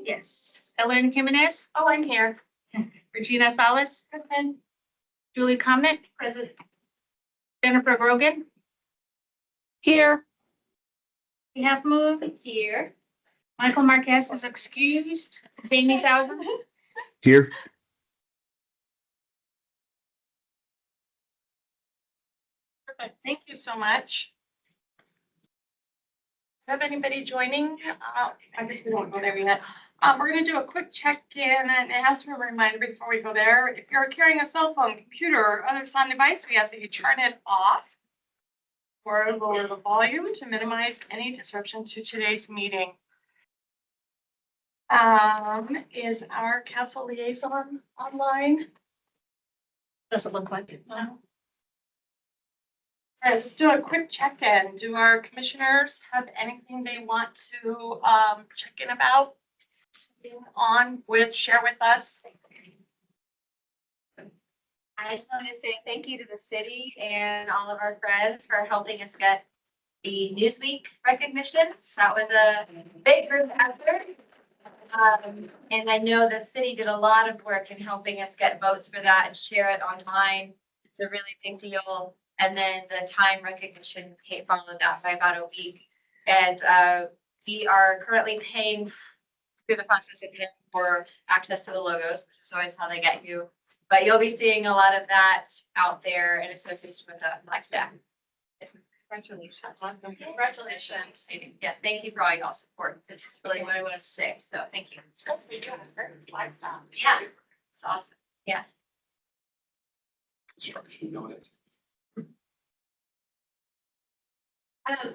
Yes. Ellen Jimenez, Oh, I'm here. Regina Salas, Present. Julie Comnic, Present. Jennifer Grogan. Here. We have moved. Here. Michael Marquez is excused. Jamie Thousand. Here. Perfect. Thank you so much. Have anybody joining? I guess we don't go there yet. We're going to do a quick check-in and ask for a reminder before we go there. If you're carrying a cell phone, computer, or other sound device, we ask that you turn it off or lower the volume to minimize any disruption to today's meeting. Is our council liaison online? Doesn't look like it. No. All right, let's do a quick check-in. Do our commissioners have anything they want to check in about? Share with us? I just wanted to say thank you to the city and all of our friends for helping us get the Newsweek recognition. So that was a big group effort. And I know that the city did a lot of work in helping us get votes for that and share it online. It's a really big deal. And then the time recognition followed that by about a week. And we are currently paying through the process of paying for access to the logos, which is always how they get you. But you'll be seeing a lot of that out there in association with Flagstaff. Congratulations. Congratulations. Yes, thank you for all y'all's support. This is really what I wanted to say. So thank you. Yeah, it's awesome. Yeah.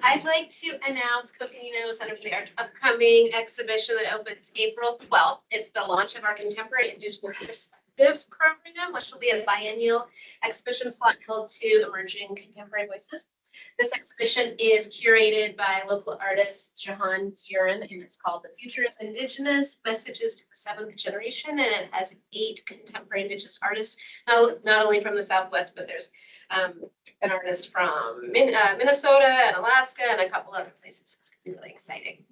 I'd like to announce, Cooking knows that our upcoming exhibition that opens April 12th. It's the launch of our Contemporary Indigenous Perspectives program, which will be a biennial exhibition slot held to emerging contemporary voices. This exhibition is curated by local artist Jahan Kieran, and it's called The Future is Indigenous, Messages to the Seventh Generation, and it has 8 contemporary Indigenous artists, not only from the Southwest, but there's an artist from Minnesota and Alaska and a couple other places. It's going to be really exciting.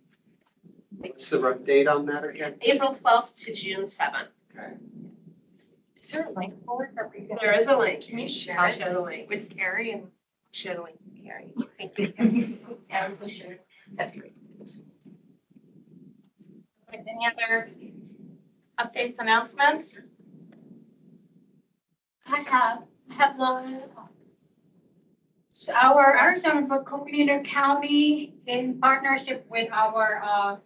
What's the rough date on that again? April 12th to June 7th. Okay. Is there a link for it? There is a link. Can you share I'll it share the link. with Carrie and Share the link with Carrie. Thank you. yeah, for sure. That'd be great. Any other updates, announcements? I have one. So our Arizona for Coconino County, in partnership with our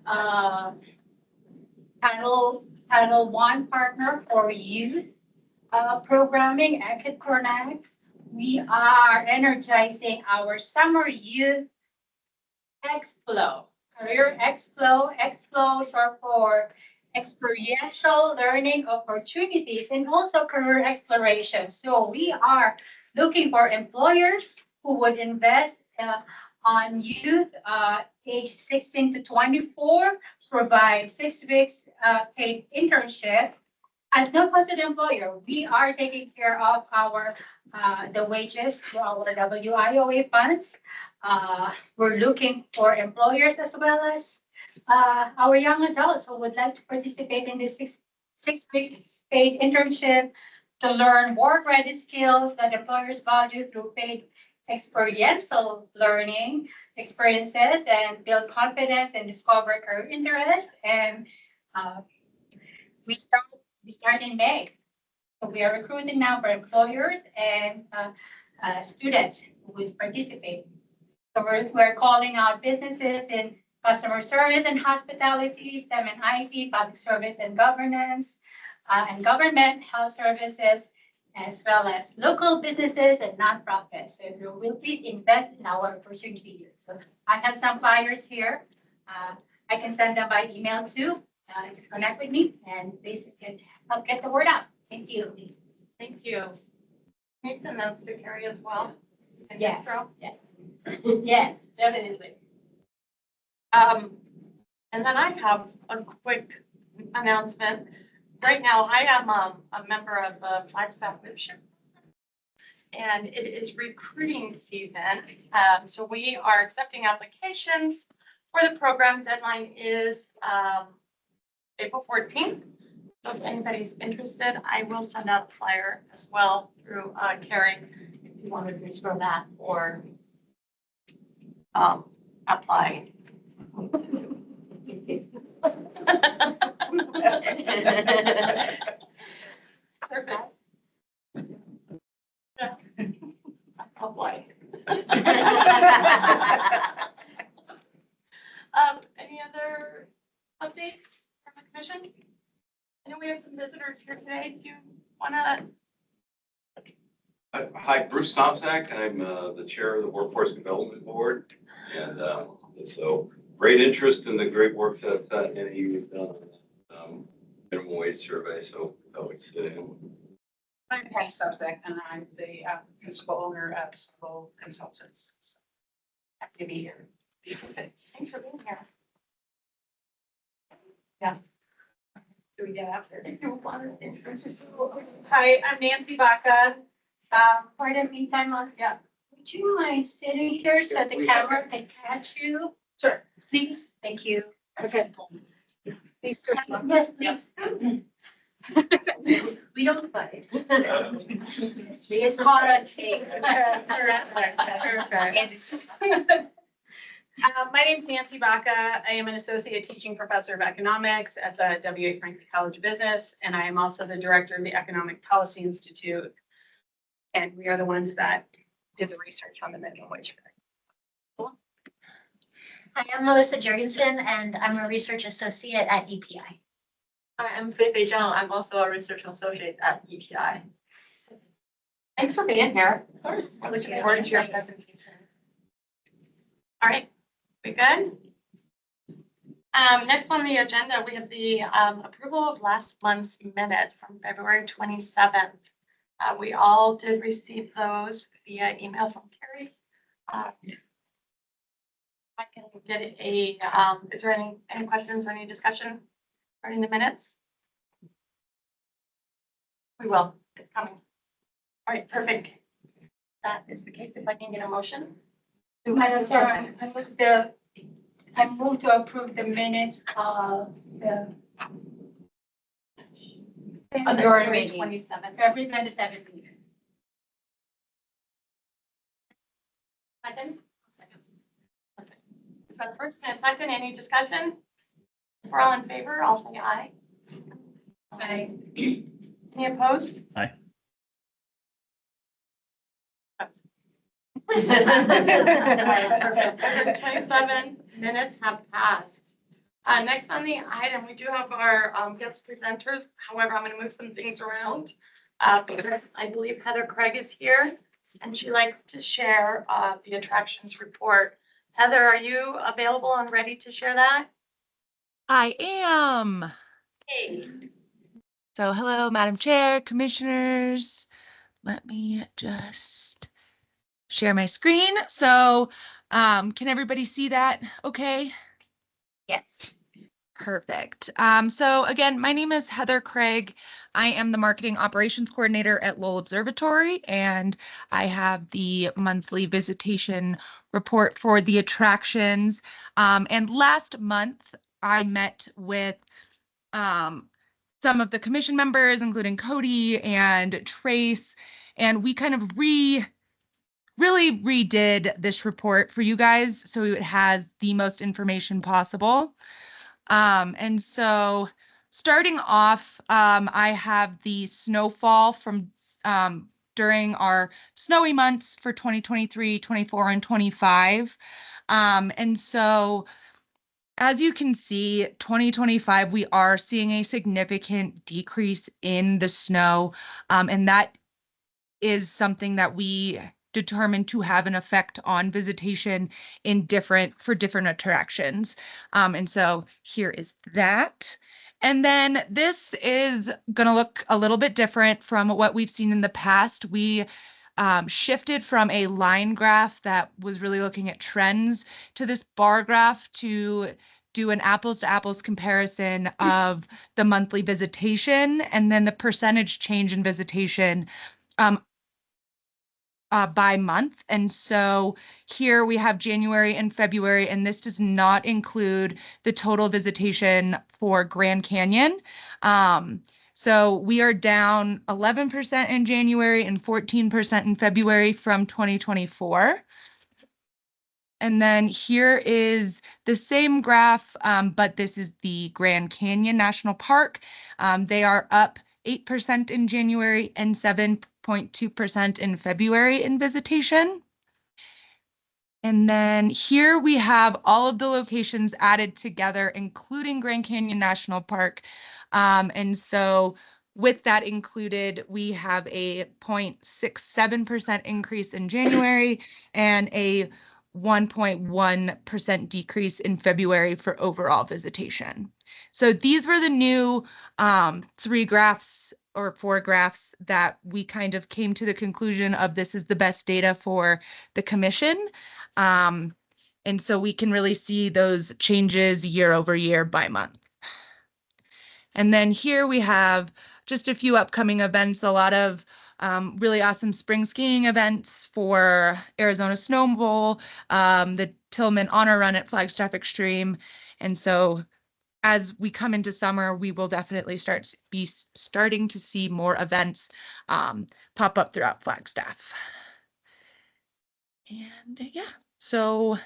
Title I partner for youth programming, Akit Cornac, we are energizing our summer youth Explo, career Explo, short for experiential learning opportunities and also career exploration. So we are looking for employers who would invest on youth age 16 to 24, provide 6 weeks paid internship. At no cost to the employer, we are taking care of our the wages to our WIOA funds. We're looking for employers as well as our young adults who would like to participate in this six weeks paid internship to learn work-ready skills that employers value through paid experiential learning experiences and build confidence and discover career interest. And we start in May. So we are recruiting now for employers and students who will participate. So we're calling out businesses in customer service and hospitality, STEM and IT, public service and governance, and government, health services, as well as local businesses and nonprofits. So if you will please invest in our opportunity. So I have some flyers here. I can send them by email too. Just connect with me and please help get the word out. Thank you. Thank you. Can you send those to Carrie as well? Yes. Yes, definitely. And then I have a quick announcement. Right now, I am a member of the Flagstaff Leadership, and it is recruiting season. So we are accepting applications for the program. Deadline is April 14th. So if anybody's interested, I will send out a flyer as well through Carrie if you want to reach for that or apply. Perfect. Yeah. Apply. Any other updates from the commission? I know we have some visitors here today. Do you want to? Hi, Bruce Somzak. I'm the chair of the Workforce Development Board. And so great interest in the great work that Annie has done on minimum wage survey. So it's I'm Patty Subzak, and I'm the principal owner of Civil Consultants. So happy to be here. Thanks for being here. Do we get after? Hi, I'm Nancy Baca. For the meantime, would you mind sitting here so the camera can catch you? Sure. Please, Thank you. okay. Please, sir. Yes, please. We don't fight. It's called a tape. My name's Nancy Baca. I am an associate teaching professor of economics at the W.A. Franklin College of Business, and I am also the director of the Economic Policy Institute. And we are the ones that did the research on the minimum wage. Hi, I'm Melissa Jurgensen, and I'm a research associate at EPI. Hi, I'm Fei Zhang. I'm also a research associate at EPI. Thanks for being here. Of course. I'm looking forward to your presentation. All right, we good? Next on the agenda, we have the approval of last month's minutes from February 27th. We all did receive those via email from Carrie. I can get is there any questions or any discussion regarding the minutes? We will, it's coming. All right, perfect. That is the case. If I can get a motion. Madam Chair, I move to approve the minutes of the February meeting. 27th. February 27th meeting. Second? For the first and a second, any discussion? If we're all in favor, I'll say aye. Aye. Any opposed? Aye. That's- 27 minutes have passed. Next on the item, we do have our guest presenters. However, I'm going to move some things around because I believe Heather Craig is here and she likes to share the attractions report. Heather, are you available and ready to share that? I am. Hey. So hello, Madam Chair, Commissioners. Let me just share my screen. So can everybody see that okay? Yes. Perfect. So again, my name is Heather Craig. I am the Marketing Operations Coordinator at Lowell Observatory, and I have the monthly visitation report for the attractions. And last month, I met with some of the commission members, including Cody and Trace, and we kind of really redid this report for you guys so it has the most information possible. And so starting off, I have the snowfall from during our snowy months for 2023, 24, and 25. And so as you can see, 2025, we are seeing a significant decrease in the snow, and that is something that we determined to have an effect on visitation for different attractions. And so here is that. And then this is going to look a little bit different from what we've seen in the past. We shifted from a line graph that was really looking at trends to this bar graph to do an apples to apples comparison of the monthly visitation and then the percentage change in visitation by month. And so here we have January and February, and this does not include the total visitation for Grand Canyon. So we are down 11% in January and 14% in February from 2024. And then here is the same graph, but this is the Grand Canyon National Park. They are up 8% in January and 7.2% in February in visitation. And then here we have all of the locations added together, including Grand Canyon National Park. And so with that included, we have a 0.67% increase in January and a 1.1% decrease in February for overall visitation. So these were the new 3 graphs or 4 graphs that we kind of came to the conclusion of this is the best data for the commission. And so we can really see those changes year over year by month. And then here we have just a few upcoming events, a lot of really awesome spring skiing events for Arizona Snow Bowl, the Tillman Honor Run at Flagstaff Extreme. And so as we come into summer, we will definitely starting to see more events pop up throughout Flagstaff. And yeah, so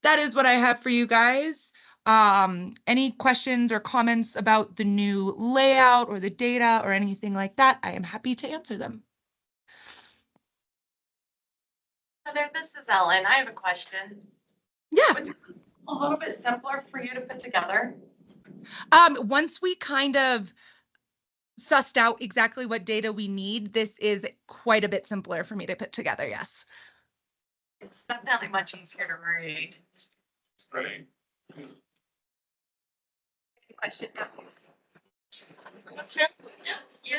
that is what I have for you guys. Any questions or comments about the new layout or the data or anything like that, I am happy to answer them. Heather, this is Ellen. I have a question. Yeah. Was it a little bit simpler for you to put together? Once we kind of sussed out exactly what data we need, this is quite a bit simpler for me to put together, yes. It's definitely much easier to read. Right. Question. Yeah,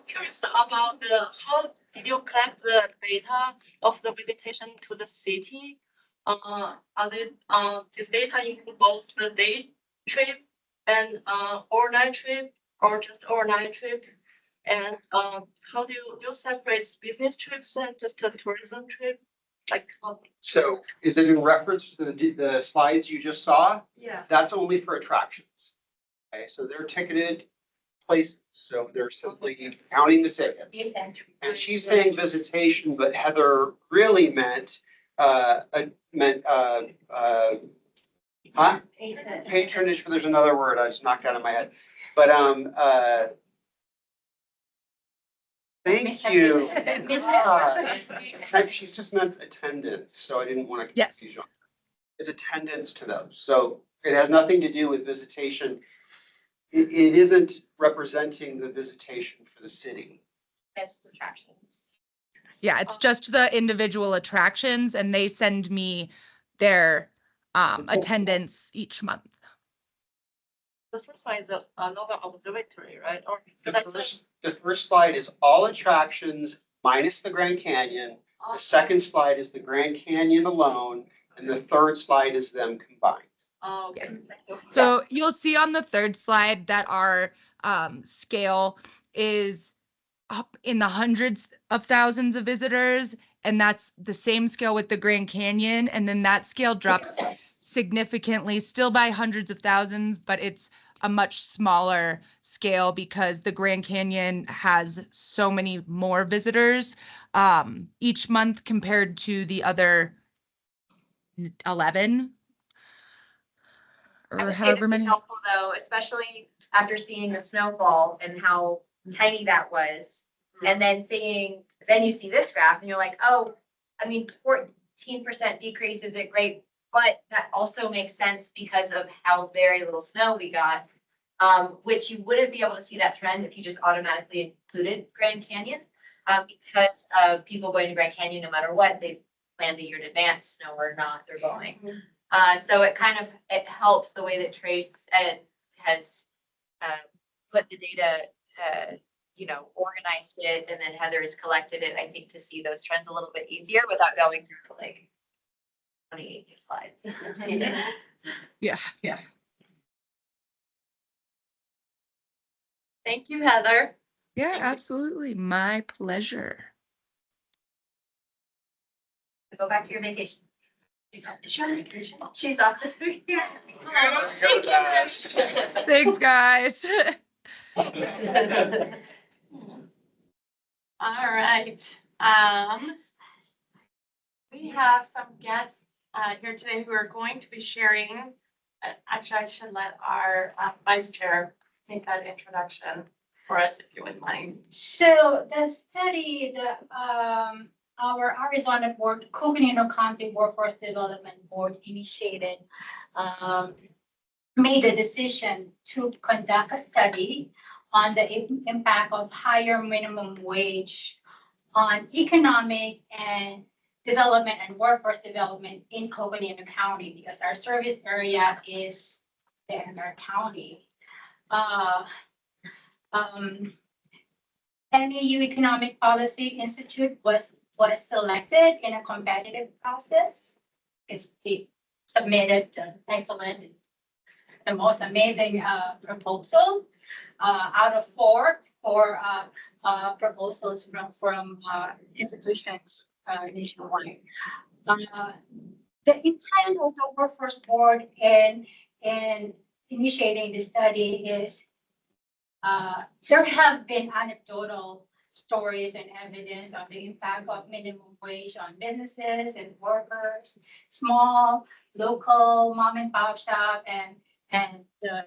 curious about how did you collect the data of the visitation to the city? This data include both the day trip and overnight trip or just overnight trip? And how do you separate business trips and just a tourism trip? Like, So is it in reference to the slides you just saw? yeah. That's only for attractions. Okay, so they're ticketed places, so they're simply counting the tickets. And she's saying visitation, but Heather really meant, patronage, but there's another word I just knocked out of my head. But, thank you. She's just meant attendance, so I didn't want to Yes. confuse you. Is attendance to those. So it has nothing to do with visitation. It isn't representing the visitation for the city. That's attractions. Yeah, it's just the individual attractions and they send me their attendance each month. The first one is the Nova Observatory, right? Or The first slide is all attractions minus the Grand Canyon. The second slide is the Grand Canyon alone, and the third slide is them combined. okay. So you'll see on the third slide that our scale is up in the hundreds of thousands of visitors, and that's the same scale with the Grand Canyon. And then that scale drops significantly, still by hundreds of thousands, but it's a much smaller scale because the Grand Canyon has so many more visitors each month compared to the other 11 I or would say however this is many. helpful though, especially after seeing the snowfall and how tiny that was. And then then you see this graph and you're like, oh, I mean, 14% decrease isn't great, but that also makes sense because of how very little snow we got. Which you wouldn't be able to see that trend if you just automatically included Grand Canyon. Because of people going to Grand Canyon, no matter what, they've planned a year in advance, snow or not, they're going. So it helps the way that Trace has put the data, organized it, and then Heather has collected it, I think, to see those trends a little bit easier without going through like 28 slides. Yeah. Thank you, Heather. Yeah, absolutely. My pleasure. Go back to your vacation. She's off this week. You're the best. Thanks, guys. All right. We have some guests here today who are going to be sharing. Actually, I should let our vice chair make that introduction for us, if you wouldn't mind. So the study, our Arizona board, Coconino County Workforce Development Board initiated, made a decision to conduct a study on the impact of higher minimum wage on economic and development and workforce development in Coconino County, because our service area is the entire county. NAU Economic Policy Institute was selected in a competitive process. It submitted an excellent, the most amazing proposal out of four proposals from institutions nationwide. The intent of the workforce board in initiating the study is there have been anecdotal stories and evidence of the impact of minimum wage on businesses and workers, small, local mom and pop shop and the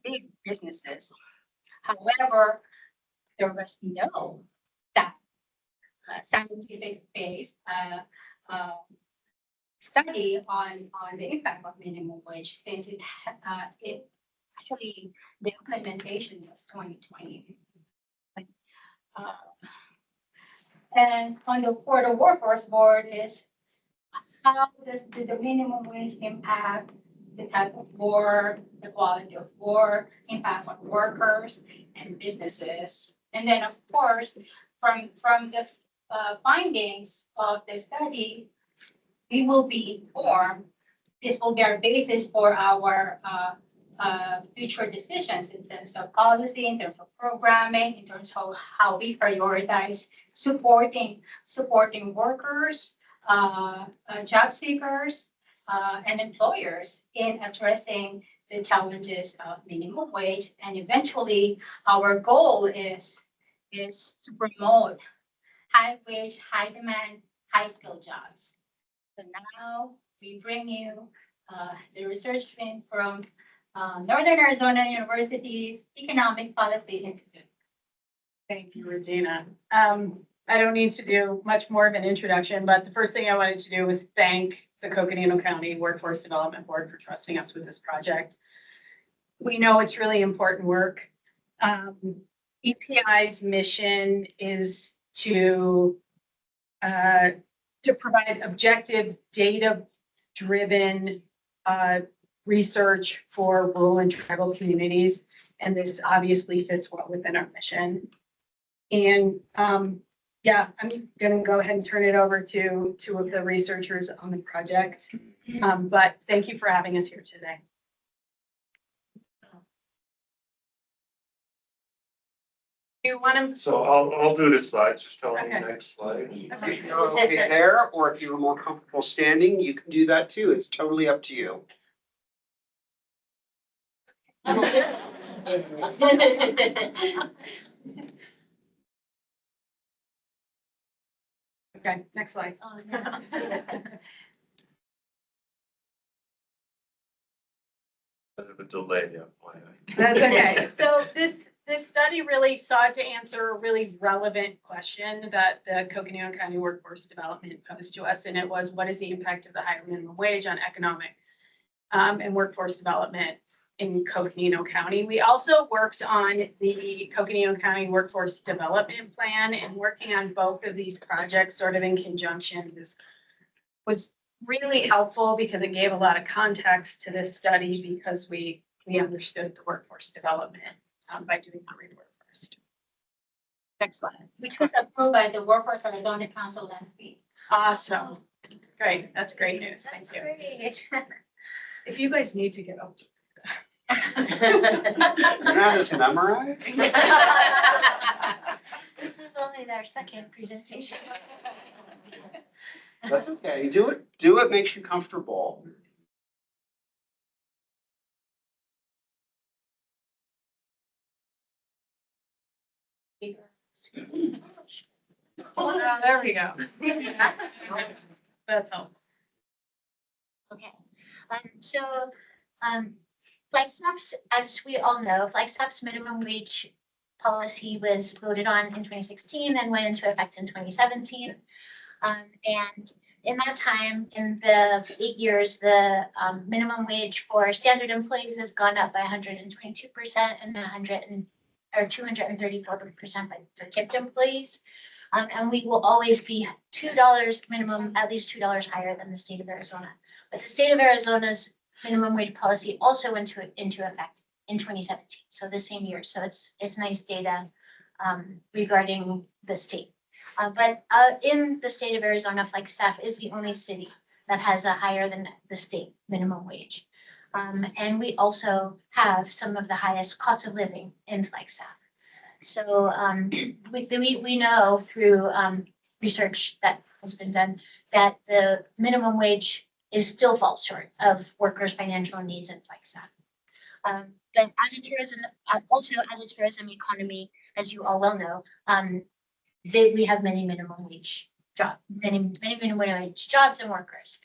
big businesses. However, there was no scientific based study on the impact of minimum wage, since it actually the implementation was 2020. And for the workforce board is how does the minimum wage impact the type of work, the quality of work, impact on workers and businesses. And then of course, from the findings of the study, we will be informed. This will be our basis for our future decisions in terms of policy, in terms of programming, in terms of how we prioritize supporting workers, job seekers, and employers in addressing the challenges of minimum wage. And eventually, our goal is to promote high wage, high demand, high skill jobs. So now we bring you the research team from Northern Arizona University's Economic Policy Institute. Thank you, Regina. I don't need to do much more of an introduction, but the first thing I wanted to do was thank the Coconino County Workforce Development Board for trusting us with this project. We know it's really important work. EPI's mission is to provide objective, data-driven research for rural and tribal communities, and this obviously fits well within our mission. And yeah, I'm gonna go ahead and turn it over to two of the researchers on the project. But thank you for having us here today. You want to? So I'll do the slides, just tell me the Okay. next slide. If you're okay there, or if you're more comfortable standing, you can do that too. It's totally up to you. Okay, next slide. Oh, no. Bit of a delay, yeah. That's okay. So this study really sought to answer a really relevant question that the Coconino County Workforce Development posed to us, and it was, what is the impact of the higher minimum wage on economic and workforce development in Coconino County? We also worked on the Coconino County Workforce Development Plan, and working on both of these projects sort of in conjunction was really helpful because it gave a lot of context to this study, because we understood the workforce development by doing the report first. Next slide. Which was approved by the Workforce Arizona Council last week. Awesome. Great. That's great news. Thank you. Great. If you guys need to get up to You're not as memorized? This is only our second presentation. That's okay. Do it makes you comfortable. There we go. That's helpful. Okay, so, Flagstaff's, as we all know, Flagstaff's minimum wage policy was voted on in 2016 and went into effect in 2017. And in that time, in the 8 years, the minimum wage for standard employees has gone up by 122% and 234% for tipped employees. And we will always be $2 minimum, at least $2 higher than the state of Arizona. But the state of Arizona's minimum wage policy also went into effect in 2017, so the same year. So it's nice data regarding the state. But in the state of Arizona, Flagstaff is the only city that has a higher than the state minimum wage. And we also have some of the highest cost of living in Flagstaff. So we know through research that has been done that the minimum wage still falls short of workers' financial needs in Flagstaff. But as a tourism, also as a tourism economy, as you all well know, we have many minimum wage jobs and workers.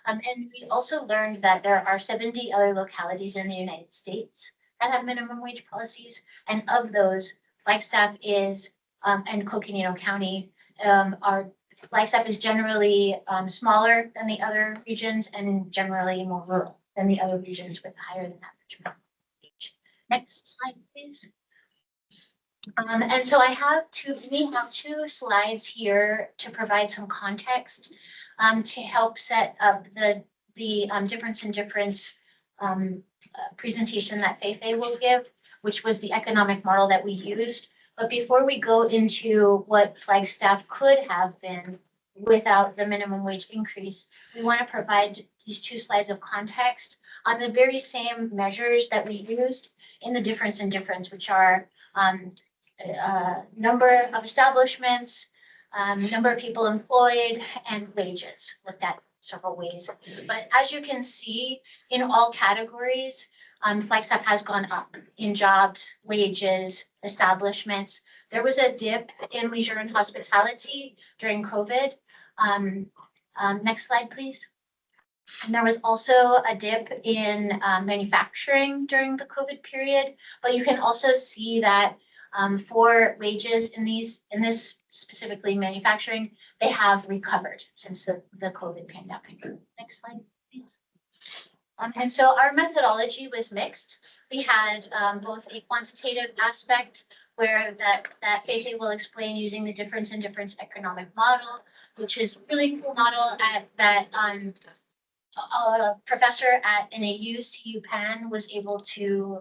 And we also learned that there are 70 other localities in the United States that have minimum wage policies, and of those, Flagstaff is and Coconino County Flagstaff is generally smaller than the other regions and generally more rural than the other regions with higher than average minimum wage. Next slide, please. And so we have two slides here to provide some context to help set up the difference in difference presentation that Feifei will give, which was the economic model that we used. But before we go into what Flagstaff could have been without the minimum wage increase, we want to provide these two slides of context on the very same measures that we used in the difference in difference, which are number of establishments, number of people employed, and wages, looked at several ways. But as you can see, in all categories, Flagstaff has gone up in jobs, wages, establishments. There was a dip in leisure and hospitality during COVID. Next slide, please. And there was also a dip in manufacturing during the COVID period, but you can also see that for wages in this specifically manufacturing, they have recovered since the COVID pandemic. Next slide, please. And so our methodology was mixed. We had both a quantitative aspect where that Feifei will explain using the difference in difference economic model, which is a really cool model that a professor at NAU CU Penn was able to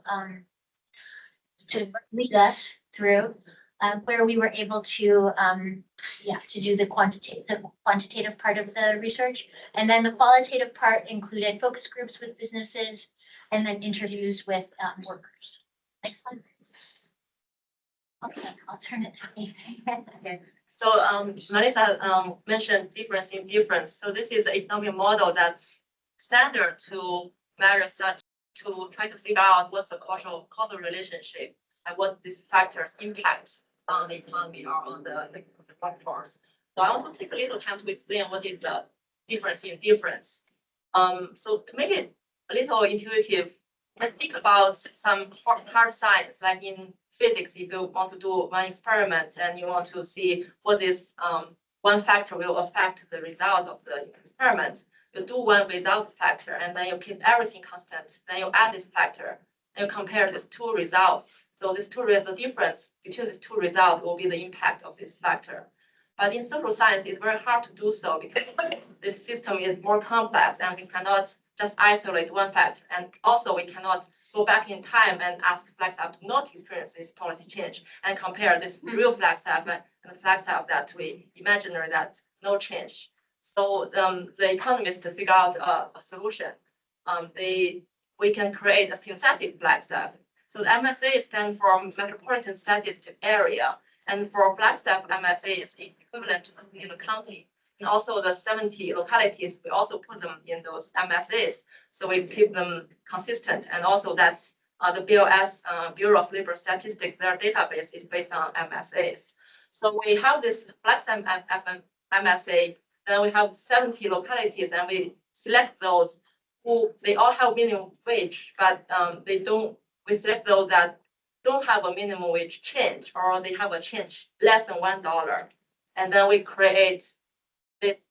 lead us through, where we were able to do the quantitative part of the research. And then the qualitative part included focus groups with businesses and then interviews with workers. Next slide, please. Okay, I'll turn it to me. Okay. So Melissa mentioned difference in difference. So this is an economic model that's standard to measure such, to try to figure out what's the causal relationship and what these factors impact on the economy or on the workforce. So I want to take a little time to explain what is the difference in difference. So to make it a little intuitive, let's think about some hard science, like in physics. If you want to do one experiment and you want to see what is one factor will affect the result of the experiment, you do one without factor and then you keep everything constant. Then you add this factor and you compare these two results. So the difference between these two results will be the impact of this factor. But in social science, it's very hard to do so because this system is more complex and we cannot just isolate one factor. And also we cannot go back in time and ask Flagstaff to not experience this policy change and compare this real Flagstaff and the Flagstaff that we imaginary that no change. So the economists to figure out a solution. We can create a synthetic Flagstaff. So the MSA stands for Metropolitan Statistic Area, and for Flagstaff, MSA is equivalent to Coconino County. And also the 70 localities, we also put them in those MSAs. So we keep them consistent. And also that's the BLS, Bureau of Labor Statistics, their database is based on MSAs. So we have this Flagstaff MSA, then we have 70 localities, and we select those who, they all have minimum wage, but we select those that don't have a minimum wage change, or they have a change less than $1. And then we create this,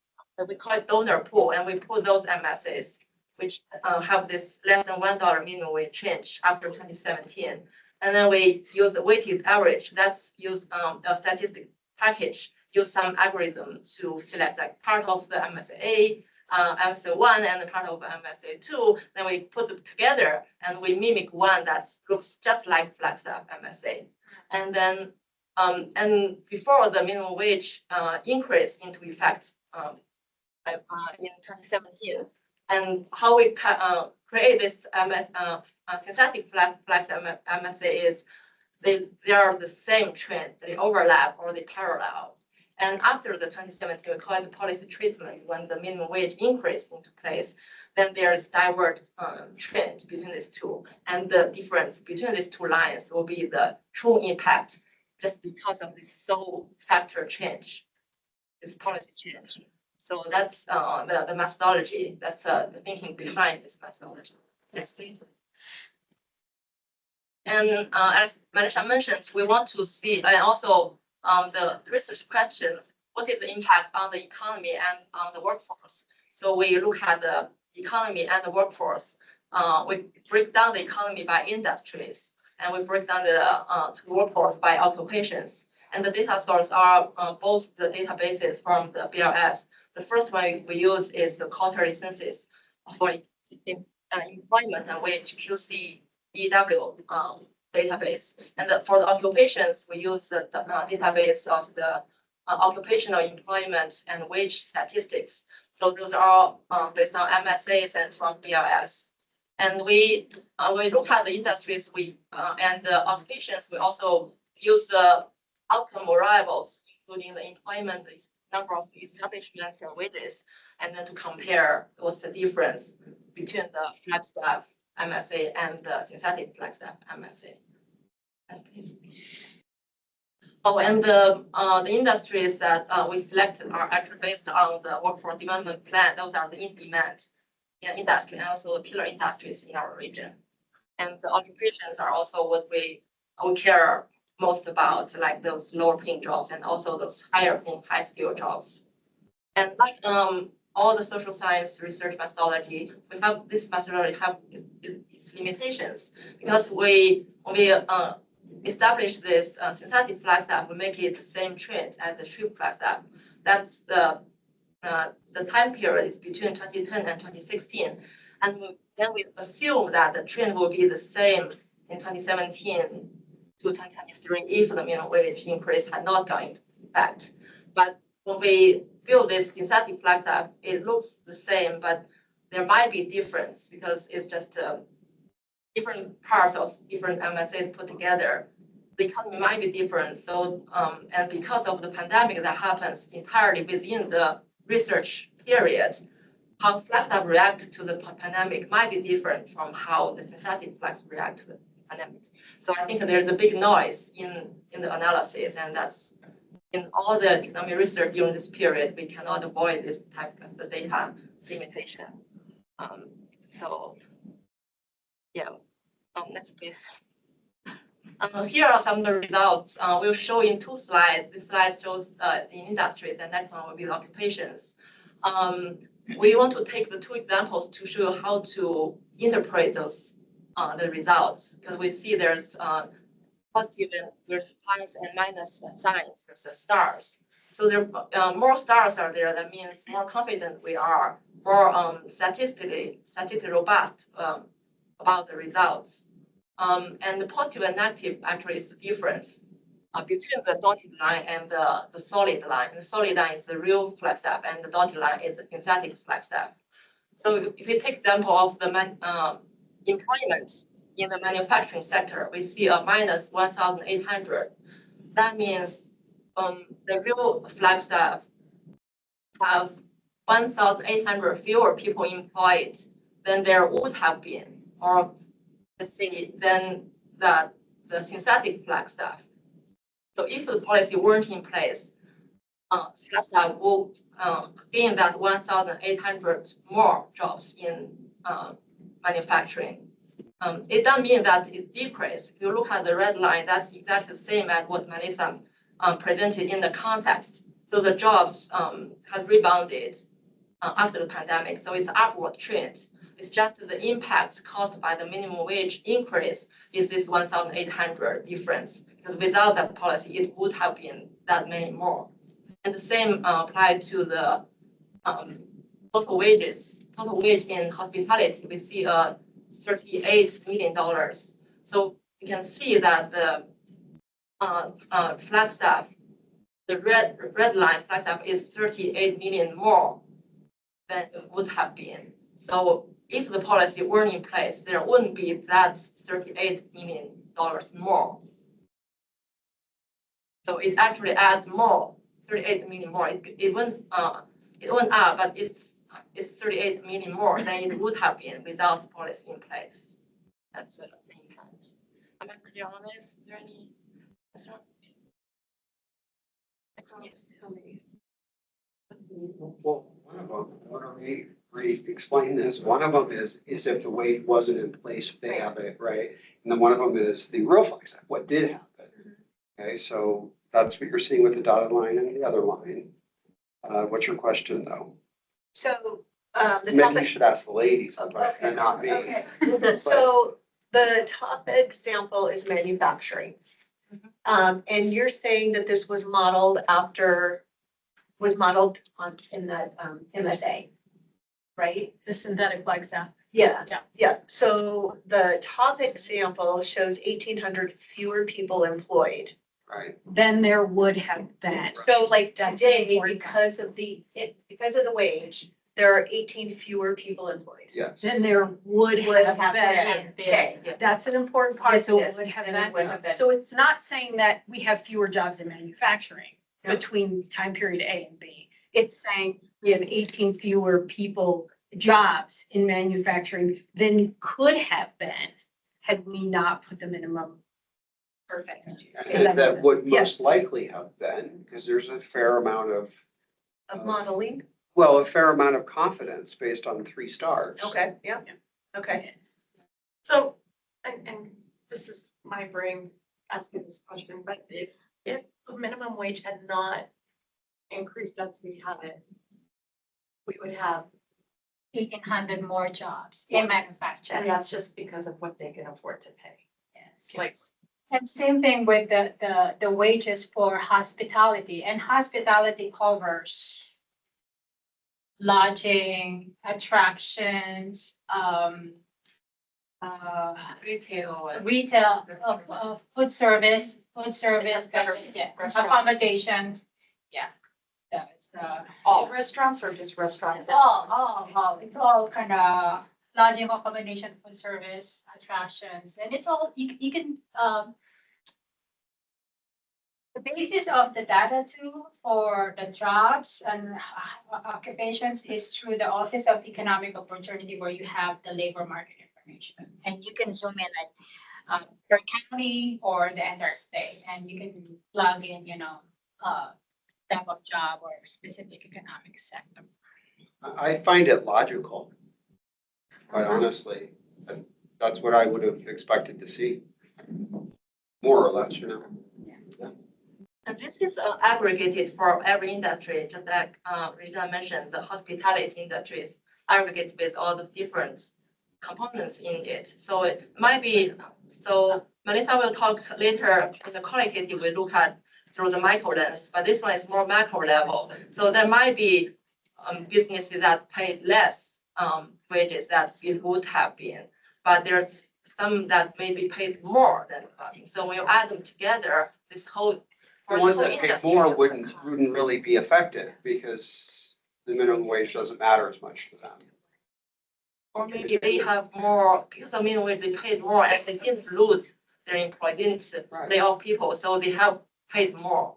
we call it donor pool, and we put those MSAs, which have this less than $1 minimum wage change after 2017. And then we use a weighted average. That's use a statistic package, use some algorithm to select like part of the MSA, MSA1 and part of MSA2. Then we put them together and we mimic one that looks just like Flagstaff MSA. And then, and before the minimum wage increase into effect in 2017, and how we create this synthetic Flagstaff MSA is they are the same trend, they overlap or they parallel. And after the 2017, we call it policy treatment, when the minimum wage increase into place, then there is divergent trend between these two. And the difference between these two lines will be the true impact just because of this sole factor change, this policy change. So that's the methodology, that's the thinking behind this methodology. Next, please. And as Manisha mentioned, we want to see, and also the research question, what is the impact on the economy and on the workforce? So we look at the economy and the workforce. We break down the economy by industries, and we break down the workforce by occupations. And the data source are both the databases from the BLS. The first one we use is the quarterly census for employment and wage, QCEW database. And for the occupations, we use the database of the occupational employment and wage statistics. So those are based on MSAs and from BLS. And we look at the industries and the occupations. We also use the outcome variables, including the employment, the number of establishments and wages, and then to compare what's the difference between the Flagstaff MSA and the synthetic Flagstaff MSA. Yes, please. Oh, and the industries that we selected are actually based on the workforce development plan. Those are the in-demand industry and also the pillar industries in our region. And the occupations are also what we care most about, like those lower paying jobs and also those higher paying high skill jobs. And like all the social science research methodology, we have this methodology have its limitations because when we establish this synthetic Flagstaff, we make it the same trend as the strip Flagstaff. That's the time period is between 2010 and 2016. And then we assume that the trend will be the same in 2017 to 2023 if the minimum wage increase had not gone into effect. But when we build this synthetic Flagstaff, it looks the same, but there might be difference because it's just different parts of different MSAs put together. The economy might be different. So, and because of the pandemic that happens entirely within the research period, how Flagstaff react to the pandemic might be different from how the synthetic Flagstaff react to the pandemic. So I think there's a big noise in the analysis, and that's in all the economic research during this period, we cannot avoid this type of the data limitation. So yeah, next please. Here are some of the results. We'll show in two slides. This slide shows the industries, and next one will be the occupations. We want to take the two examples to show you how to interpret those the results, because we see there's positive and there's plus and minus signs, there's stars. So there more stars are there. That means more confident we are, more statistically robust about the results. And the positive and negative actually is the difference between the dotted line and the solid line. And the solid line is the real Flagstaff, and the dotted line is the synthetic Flagstaff. So if we take example of the employment in the manufacturing sector, we see a minus 1,800. That means the real Flagstaff have 1,800 fewer people employed than there would have been, or let's say, than the synthetic Flagstaff. So if the policy weren't in place, Flagstaff would gain that 1,800 more jobs in manufacturing. It doesn't mean that it's decreased. If you look at the red line, that's exactly the same as what Melissa presented in the context. So the jobs has rebounded after the pandemic. So it's upward trend. It's just the impact caused by the minimum wage increase is this 1,800 difference. Because without that policy, it would have been that many more. And the same applied to the total wages. Total wage in hospitality, we see $38 million. So you can see that the Flagstaff, the red line Flagstaff is 38 million more than it would have been. So if the policy weren't in place, there wouldn't be that $38 million more. So it actually adds more, 38 million more. It went up, but it's 38 million more than it would have been without the policy in place. That's the impact. Am I clear on this? Is there any? Well, one of them, I want to explain this. One of them is if the wage wasn't in place, they have it, right? And then one of them is the real Flagstaff, what did happen? Okay, so that's what you're seeing with the dotted line and the other line. What's your question though? So, the Maybe you topic. should ask the ladies, and not me. Okay. So the topic sample is manufacturing. And you're saying that this was modeled on, in the, MSA, right? The synthetic Flagstaff. Yeah. Yeah. Yeah, so the topic sample shows 1,800 fewer people employed. Right. Then there would have been. So like That's today, important. because of the wage, there are 18 fewer people employed. Yes. Then there would have been. Okay. That's an important part, Yes, so it it is. would have And it would have been. been. So it's not saying that we have fewer jobs in manufacturing No. between time period A and B. It's saying we have 18 fewer people, jobs in manufacturing than could have been had we not put the minimum. Perfect. I think that would Yes. most likely have been, because there's a fair amount of, Of modeling, well, a fair amount of confidence based on 3 stars. okay, yeah, okay. So, and this is my brain asking this question, but if the minimum wage had not increased as we have it, we would have, 1,800 more jobs in manufacturing. and that's just because of what they can afford to pay. Yes. Like, And same thing with the wages for hospitality, and hospitality covers lodging, attractions, retail, food service, yeah, accommodations. Yeah, that's, all restaurants or just restaurants? it's all kind of lodging, accommodation, food service, attractions, and it's all, you can, the basis of the data too for the jobs and occupations is through the Office of Economic Opportunity, where you have the labor market information. And you can zoom in at per county or the entire state, and you can plug in, type of job or specific economic sector. I find it logical, quite honestly. And that's what I would have expected to see. More or less, And this is aggregated for every industry, just like Regina mentioned, the hospitality industry is aggregated with all the different components in it. So it might be, so Melissa will talk later in the qualitative, we look at through the micro lens, but this one is more macro level. So there might be businesses that pay less wages that it would have been, but there's some that may be paid more than that. So when you add them together, this whole The ones that pay more wouldn't really be affected because the minimum wage doesn't matter as much to them. Or maybe they have more, because of minimum wage, they paid more and they didn't lose their employee, didn't Right. lay off people, so they have paid more.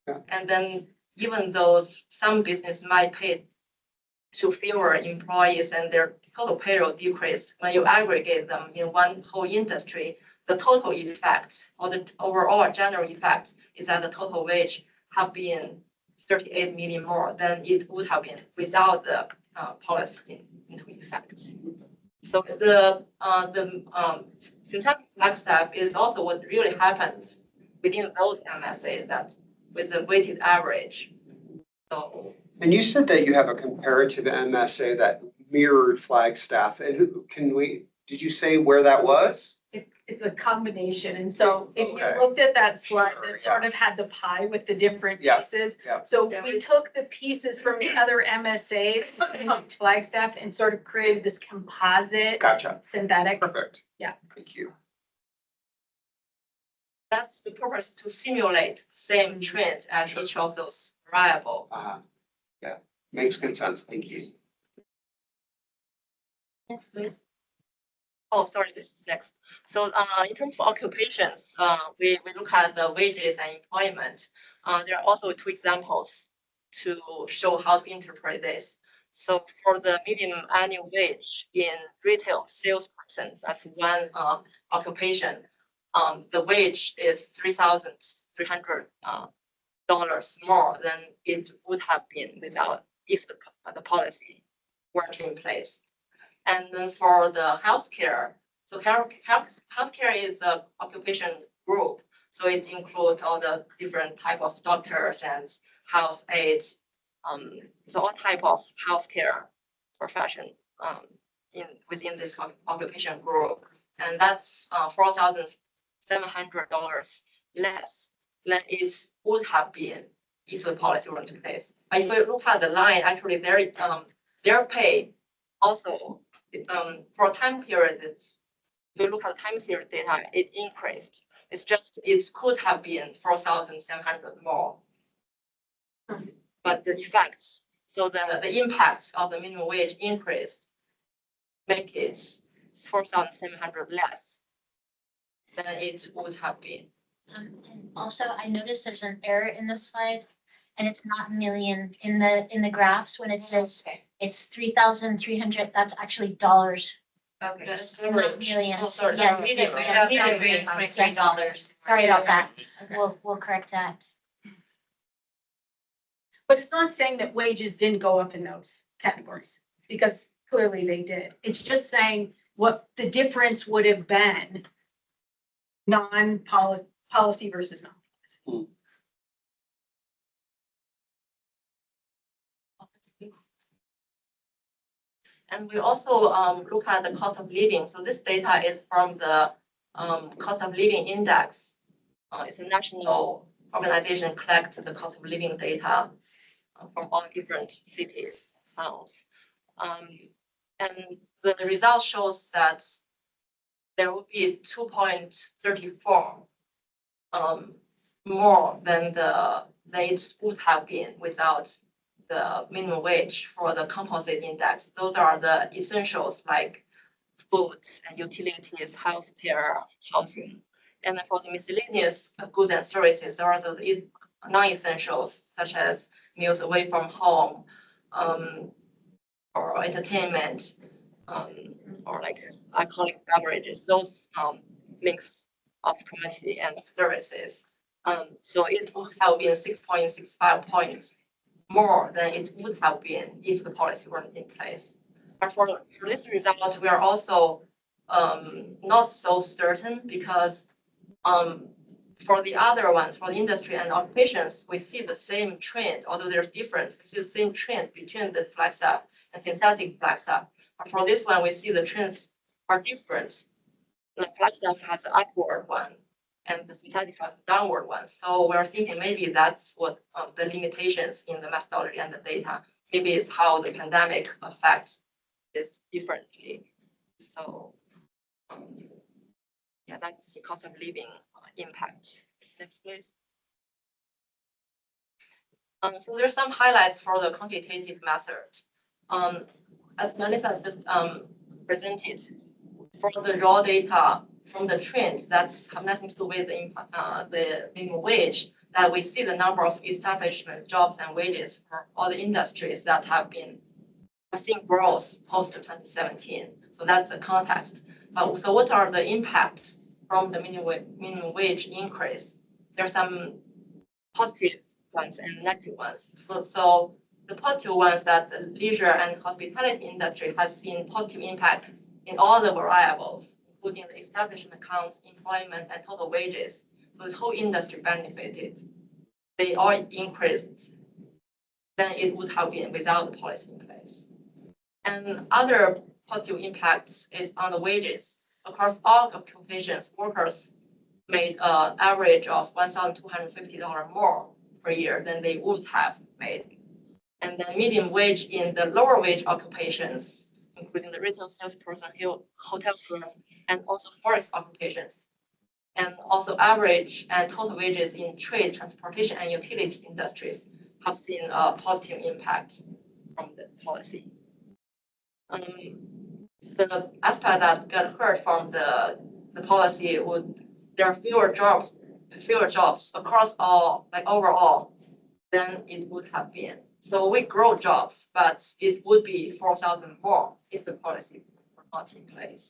Yeah. And then even though some business might pay to fewer employees and their total payroll decrease, when you aggregate them in one whole industry, the total effect or the overall general effect is that the total wage have been 38 million more than it would have been without the policy into effect. So the synthetic Flagstaff is also what really happened within those MSAs that with the weighted average. So And you said that you have a comparative MSA that mirrored Flagstaff, and did you say where that was? It's a combination, and so if Okay. you looked at that slide, Sure, that sort of had the pie with the different Yeah, pieces. yeah. So Yeah. we took the pieces from the other MSAs, Flagstaff, and sort of created this composite Gotcha, synthetic. perfect. Yeah. Thank you. that's the purpose to simulate the same trends at each of those variable. Yeah, makes good sense, thank you. Next, please. Oh, sorry, this is next. So in terms of occupations, we look at the wages and employment. There are also two examples to show how to interpret this. So for the median annual wage in retail salesperson, that's one occupation. The wage is $3,300 more than it would have been without if the policy weren't in place. And then for the healthcare, so healthcare is a occupation group. So it includes all the different type of doctors and health aides. So all type of healthcare profession within this occupation group. And that's $4,700 less than it would have been if the policy weren't in place. But if we look at the line, actually their pay also for a time period, if you look at time series data, it increased. It's just, it could have been 4,700 more. But the effects, so the impacts of the minimum wage increase make it 4,700 less than it would have been. And also, I noticed there's an error in the slide, and it's not million in the graphs when it says it's 3,300, that's actually dollars. Okay. It's not million. Oh, sorry, Yes, median. yeah, median. $23. Sorry about that. We'll correct that. But it's not saying that wages didn't go up in those categories, because clearly they did. It's just saying what the difference would have been policy versus non-policy. And we also look at the cost of living. So this data is from the cost of living index. It's a national organization collects the cost of living data from all different cities, towns. And the result shows that there will be 2.34 more than it would have been without the minimum wage for the composite index. Those are the essentials like foods and utilities, healthcare, housing. And then for the miscellaneous goods and services, there are those non-essentials such as meals away from home, or entertainment, or like alcoholic beverages, those mix of commodity and services. So it would have been 6.65 points more than it would have been if the policy weren't in place. But for this result, we are also not so certain because for the other ones, for the industry and occupations, we see the same trend, although there's difference, we see the same trend between the Flagstaff and synthetic Flagstaff. But for this one, we see the trends are different. The Flagstaff has an upward one and the synthetic has a downward one. So we're thinking maybe that's what the limitations in the methodology and the data. Maybe it's how the pandemic affects this differently. So yeah, that's the cost of living impact. Next, please. So there's some highlights for the quantitative method. As Melissa just presented, for the raw data from the trends that have nothing to do with the minimum wage, that we see the number of establishment jobs and wages for all the industries that have been seeing growth post 2017. So that's the context. So what are the impacts from the minimum wage increase? There are some positive ones and negative ones. So the positive ones that the leisure and hospitality industry has seen positive impact in all the variables, including the establishment counts, employment, and total wages. So this whole industry benefited. They all increased than it would have been without the policy in place. And other positive impacts is on the wages. Across all occupations, workers made an average of $1,250 more per year than they would have made. And the median wage in the lower wage occupations, including the retail salesperson, hotel clerk, and also forest occupations. And also average and total wages in trade, transportation, and utility industries have seen a positive impact from the policy. The aspect that got hurt from the policy there are fewer jobs across all, like overall, than it would have been. So we grow jobs, but it would be 4,000 more if the policy were not in place.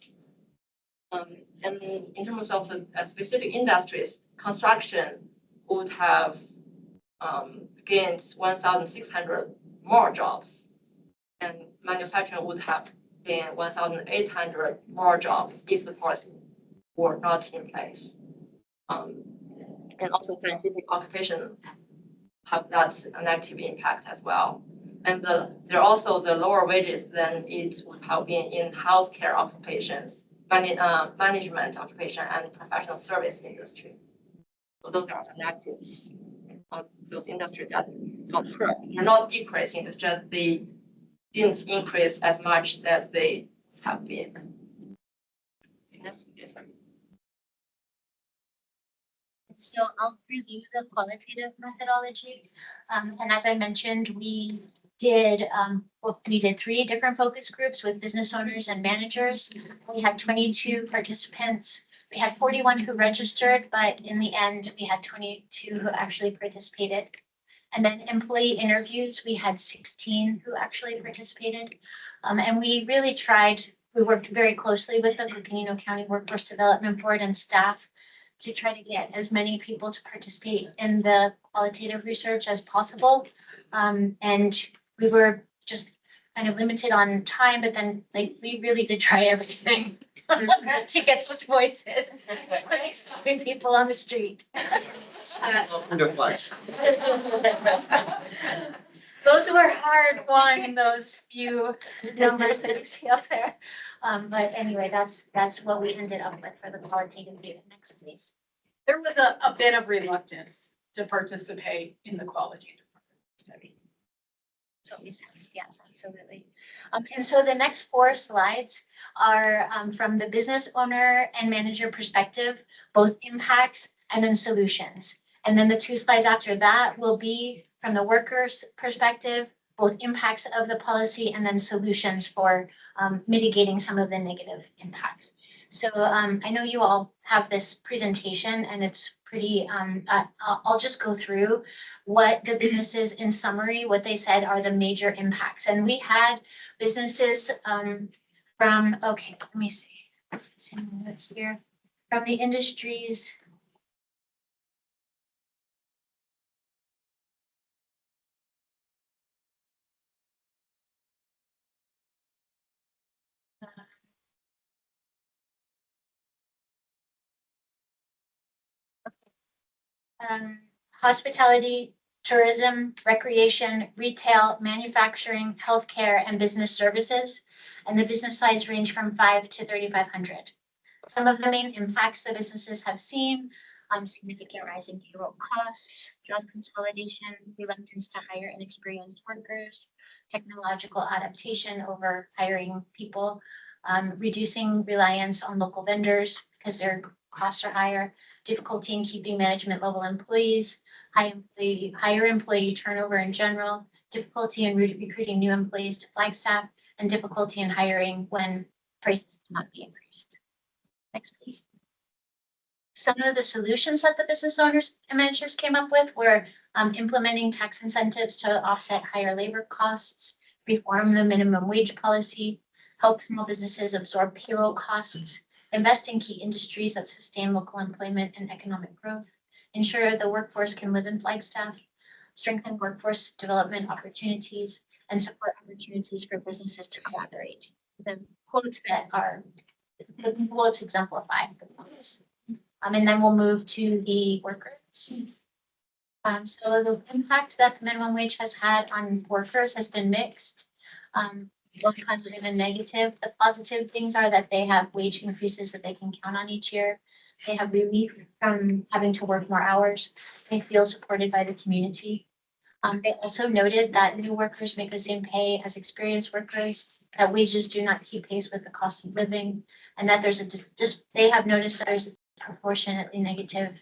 And in terms of specific industries, construction would have gained 1,600 more jobs, and manufacturing would have gained 1,800 more jobs if the policy were not in place. And also scientific occupation have that negative impact as well. And there are also the lower wages than it would have been in healthcare occupations, management occupation, and professional service industry. So those are the negatives of those industries that got hurt. They're not decreasing, it's just they didn't increase as much as they have been. So I'll review the qualitative methodology. And as I mentioned, we did 3 different focus groups with business owners and managers. We had 22 participants. We had 41 who registered, but in the end, we had 22 who actually participated. And then employee interviews, we had 16 who actually participated. And we really we worked very closely with the Coconino County Workforce Development Board and staff to try to get as many people to participate in the qualitative research as possible. And we were just kind of limited on time, but then we really did try everything to get those voices, like stopping people on the street. Those were hard won, those few numbers that you see up there. But anyway, that's what we ended up with for the qualitative data. Next, please. There was a bit of reluctance to participate in the qualitative study. Totally sense. Yes, absolutely. And so the next 4 slides are from the business owner and manager perspective, both impacts and then solutions. And then the 2 slides after that will be from the workers' perspective, both impacts of the policy and then solutions for mitigating some of the negative impacts. So I know you all have this presentation and it's pretty, I'll just go through what the businesses in summary, what they said are the major impacts. And we had businesses from, okay, let me see. Let's here. From the industries. Hospitality, tourism, recreation, retail, manufacturing, healthcare, and business services. And the business size range from 5 to 3,500. Some of the main impacts the businesses have seen, significant rise in payroll costs, job consolidation, reluctance to hire inexperienced workers, technological adaptation over hiring people, reducing reliance on local vendors because their costs are higher, difficulty in keeping management level employees, higher employee turnover in general, difficulty in recruiting new employees to Flagstaff, and difficulty in hiring when prices cannot be increased. Next, please. Some of the solutions that the business owners and managers came up with were implementing tax incentives to offset higher labor costs, reform the minimum wage policy, help small businesses absorb payroll costs, invest in key industries that sustain local employment and economic growth, ensure the workforce can live in Flagstaff, strengthen workforce development opportunities, and support opportunities for businesses to collaborate. The quotes exemplify the points. And then we'll move to the workers. So the impact that the minimum wage has had on workers has been mixed, both positive and negative. The positive things are that they have wage increases that they can count on each year. They have relief from having to work more hours. They feel supported by the community. They also noted that new workers make the same pay as experienced workers, that wages do not keep pace with the cost of living, and that there's they have noticed that there's a proportionately negative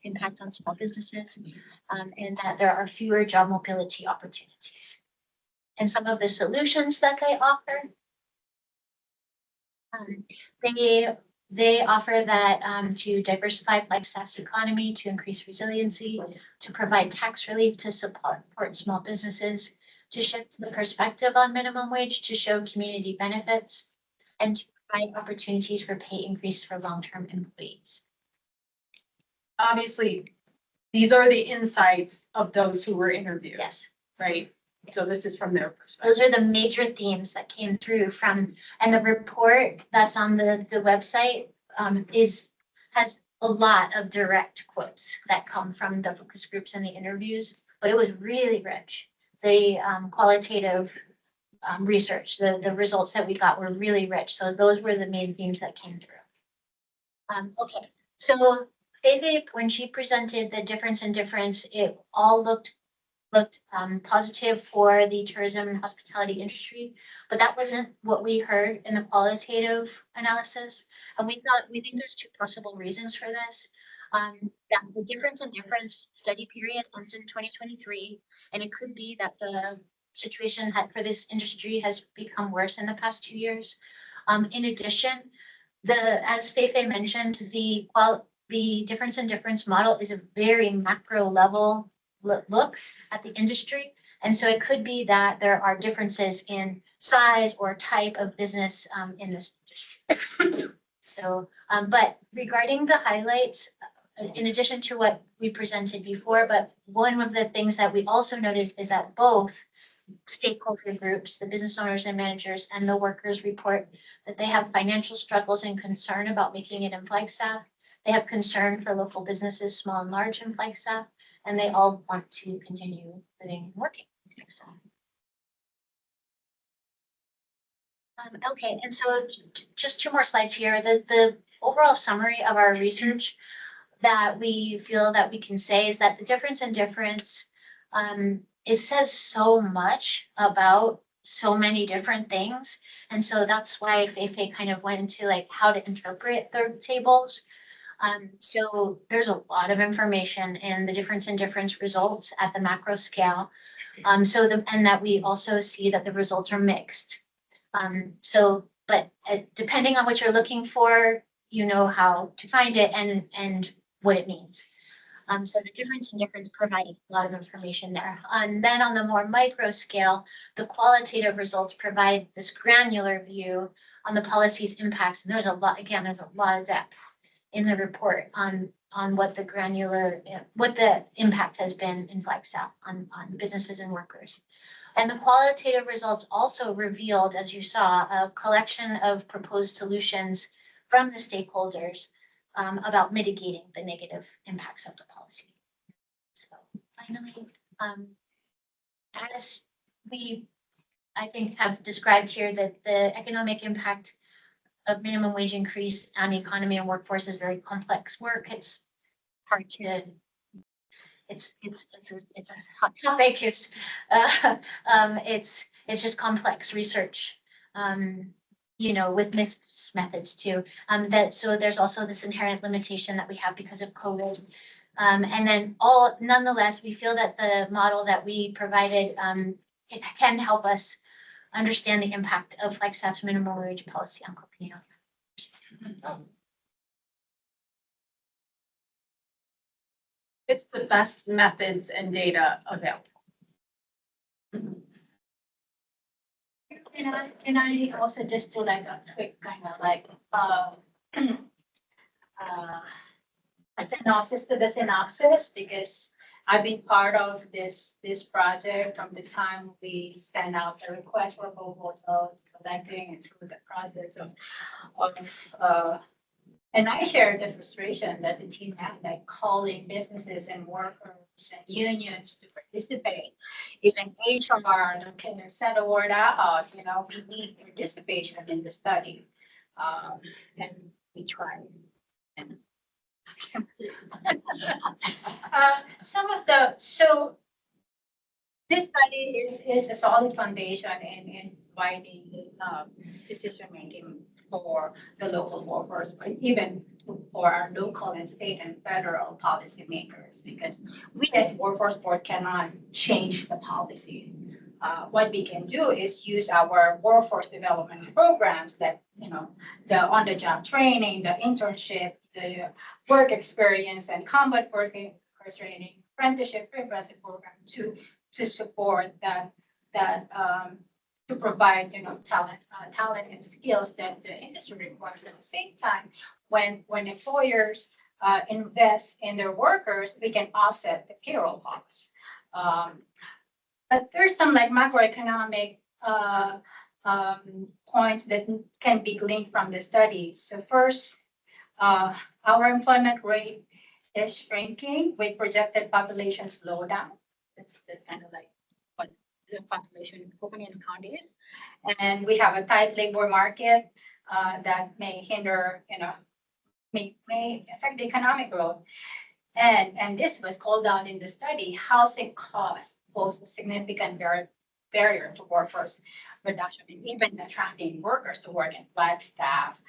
impact on small businesses, and that there are fewer job mobility opportunities. And some of the solutions that they offer, they offer that to diversify Flagstaff's economy, to increase resiliency, to provide tax relief to support small businesses, to shift the perspective on minimum wage to show community benefits, and to provide opportunities for pay increase for long-term employees. Obviously, these are the insights of those who were interviewed. Yes. Right? So this is from their perspective. Those are the major themes that came through from, and the report that's on the website has a lot of direct quotes that come from the focus groups and the interviews, but it was really rich. The qualitative research, the results that we got were really rich. So those were the main themes that came through. Okay, so Faye, when she presented the difference in difference, it all looked positive for the tourism and hospitality industry, but that wasn't what we heard in the qualitative analysis. And we think there's two possible reasons for this. That the difference in difference study period ends in 2023, and it could be that the situation for this industry has become worse in the past 2 years. In addition, as Feifei mentioned, the difference in difference model is a very macro level look at the industry. And so it could be that there are differences in size or type of business in this industry. So, but regarding the highlights, in addition to what we presented before, but one of the things that we also noted is that both stakeholder groups, the business owners and managers and the workers report that they have financial struggles and concern about making it in Flagstaff. They have concern for local businesses, small and large in Flagstaff, and they all want to continue living and working in Flagstaff. Okay, and so just 2 more slides here. The overall summary of our research that we feel that we can say is that the difference in difference, it says so much about so many different things. And so that's why Feifei kind of went into like how to interpret the tables. So there's a lot of information in the difference in difference results at the macro scale. And that we also see that the results are mixed. But depending on what you're looking for, you know how to find it and what it means. So the difference in difference provided a lot of information there. And then on the more micro scale, the qualitative results provide this granular view on the policy's impacts. And there's a lot of depth in the report on what the impact has been in Flagstaff on businesses and workers. And the qualitative results also revealed, as you saw, a collection of proposed solutions from the stakeholders about mitigating the negative impacts of the policy. So finally, as we, I think, have described here, that the economic impact of minimum wage increase on the economy and workforce is very complex work. It's hard to, it's a hot topic. It's just complex research. With mixed methods too. So there's also this inherent limitation that we have because of COVID. And then nonetheless, we feel that the model that we provided it can help us understand the impact of Flagstaff's minimum wage policy on Coconino. It's the best methods and data available. Can I also just do like a quick kind of like, a synopsis to the synopsis, because I've been part of this project from the time we sent out the request for proposal, selecting and through the process of and I shared the frustration that the team had, like calling businesses and workers and unions to participate. Even HR can send a word out, you know, we need participation in the study. And we tried. And so this study is a solid foundation in providing decision making for the local workforce, but even for our local and state and federal policymakers, because we as workforce board cannot change the policy. What we can do is use our workforce development programs that, you know, the on-the-job training, the internship, the work experience and combat work training, apprenticeship, pre-apprenticeship program to support that to provide, you know, talent and skills that the industry requires. At the same time, when employers invest in their workers, we can offset the payroll costs. But there's some like macroeconomic points that can be gleaned from the study. So first, our employment rate is shrinking with projected population slowdown. That's kind of like what the population in Coconino County is. And we have a tight labor market that may hinder, you know, may affect the economic growth. And this was called out in the study. Housing costs pose a significant barrier to workforce reduction and even attracting workers to work in Flagstaff.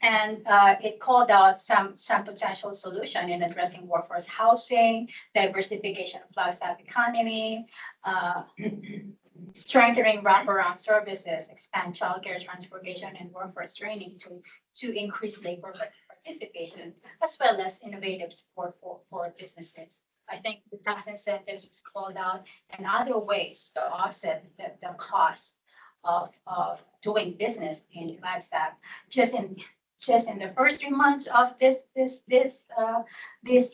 And it called out some potential solution in addressing workforce housing, diversification of Flagstaff economy, strengthening wraparound services, expand childcare, transportation, and workforce training to increase labor participation, as well as innovative support for businesses. I think the tax incentives was called out and other ways to offset the cost of doing business in Flagstaff. Just in the first 3 months of this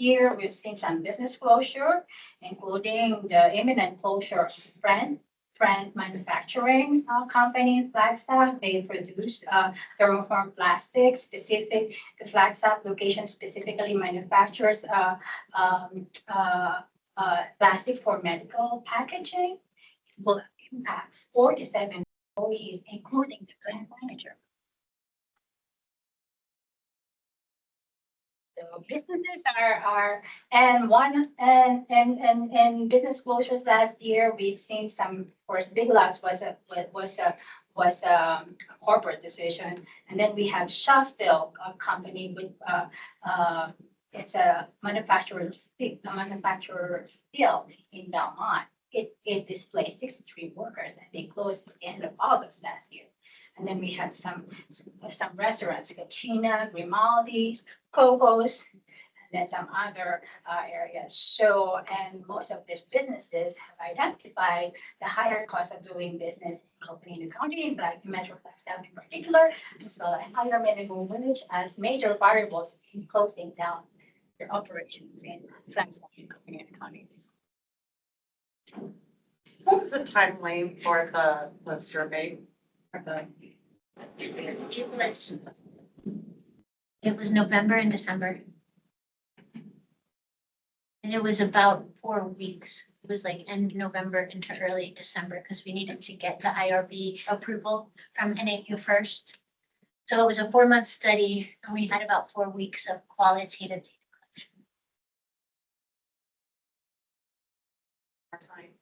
year, we've seen some business closure, including the imminent closure of Friend Manufacturing Company in Flagstaff. They produce thermoform plastic specific. The Flagstaff location specifically manufactures plastic for medical packaging. It will impact 47 employees, including the plant manager. So businesses are and business closures last year, we've seen some, of course, Big Lots was a corporate decision. And then we have Shopstill, a company with it's a manufacturer steel in Belmont. It displaced 63 workers and they closed at the end of August last year. And then we had some restaurants, Cucina, Grimaldi's, Coco's, and then some other areas. So, and most of these businesses have identified the higher cost of doing business in Coconino County, like Metro Flagstaff in particular, as well as higher minimum wage as major variables in closing down their operations in Flagstaff and Coconino County. What was the timeline for the survey? It was November and December. And it was about 4 weeks. It was like end November into early December because we needed to get the IRB approval from NAU first. So it was a 4-month study and we had about 4 weeks of qualitative data collection.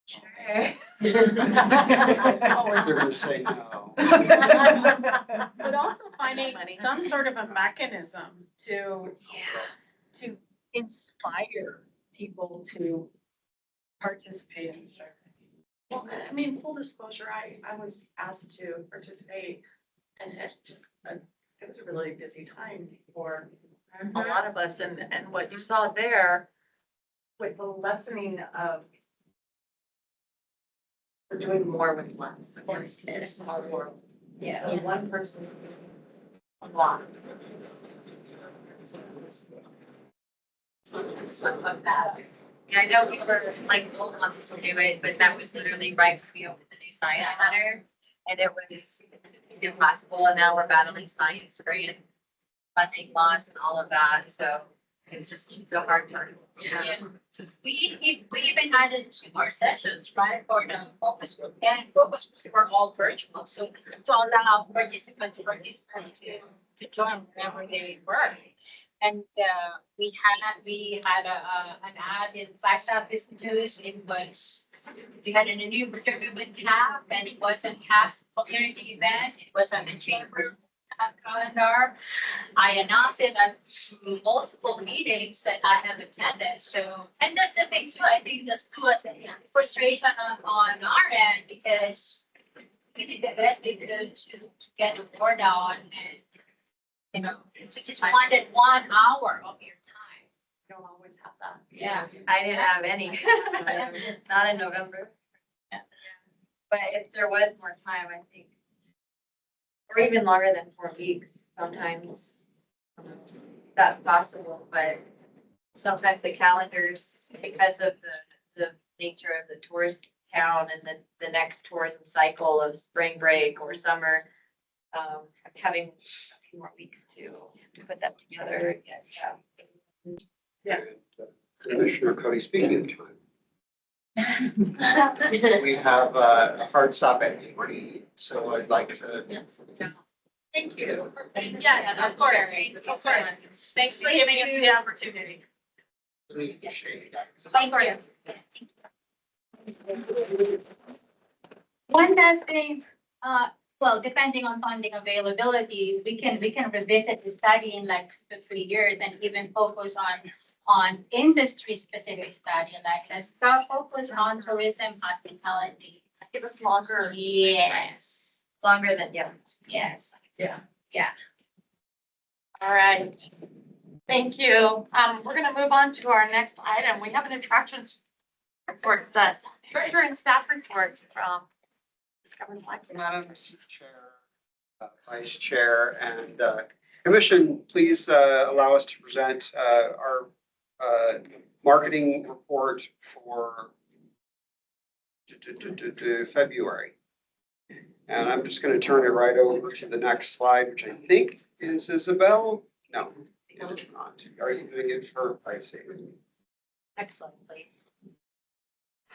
Sure. Always they're gonna say no. But also finding some sort of a mechanism to inspire people to participate in the survey. Well, I mean, full disclosure, I was asked to participate and it's just, it was a really busy time for a lot of us, and what you saw there with the lessening of we're doing more with less. It's our world. Yeah, one person, a lot. Yeah, I know we were like, wanted to do it, but that was literally right when we opened the new science center. And it was impossible, and now we're battling science grant funding loss and all of that, so it's just, it's a hard time. Yeah. We even added 2 more sessions, right, for the focus group, and focus groups were all virtual, so to allow participants to join wherever they were. And we had an ad in Flagstaff Business News. We had an new procurement cap, and it was on CAP's community events. It was on the chamber calendar. I announced it at multiple meetings that I have attended. So, and that's the thing too. I think that's too a frustration on our end, because we did the best we could to get the word out, and you know, just wanted 1 hour of your time. You don't always have that. Yeah. I didn't have any, not in November. But if there was more time, I think, or even longer than 4 weeks, sometimes that's possible, but sometimes the calendars, because of the nature of the tourist town and the next tourism cycle of spring break or summer, having a few more weeks to put that together, yes. Yeah. And, Commissioner Cody, speaking of time, we have a hard stop at 8:40, so I'd like to. Thank you. Yeah, of course. Of course. Thanks for giving us the opportunity. Really appreciate it. Thank you. One last thing, well, depending on funding availability, we can revisit the study in like 2 to 3 years and even focus on industry specific study, like let's start focus on tourism, hospitality. Give us longer. Yes, Longer than, yeah. yes. All right. Thank you. We're gonna move on to our next item. We have an attractions report, treasurer and staff reports from Discover Flagstaff. Madam Chair, Vice Chair, and Commission, please allow us to present our marketing report for February. And I'm just going to turn it right over to the next slide, which I think is Isabel. No, it's not. Are you doing it for pricing? Excellent, please.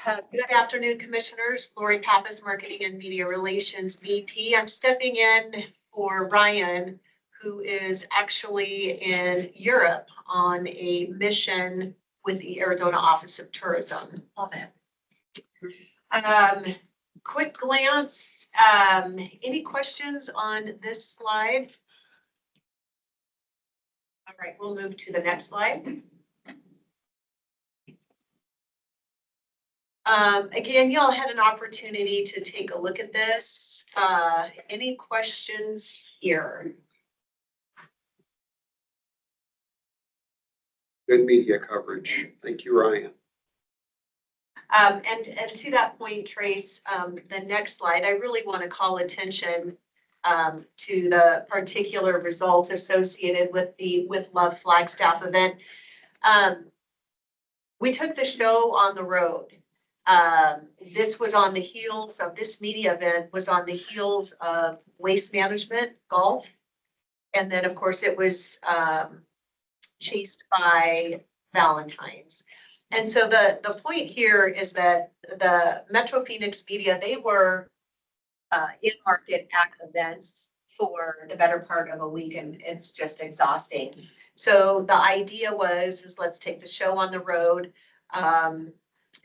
Good afternoon, Commissioners. Lori Pappas, Marketing and Media Relations VP. I'm stepping in for Ryan, who is actually in Europe on a mission with the Arizona Office of Tourism. Love it. Quick glance, any questions on this slide? All right, we'll move to the next slide. Again, y'all had an opportunity to take a look at this. Any questions here? Good media coverage. Thank you, Ryan. And to that point, Trace, the next slide, I really want to call attention to the particular results associated with the With Love Flagstaff event. We took the show on the road. This was on the heels of, this media event was on the heels of Waste Management Golf. And then, of course, it was chased by Valentine's. And so the point here is that the Metro Phoenix media, they were in market at events for the better part of a week, and it's just exhausting. So the idea is let's take the show on the road,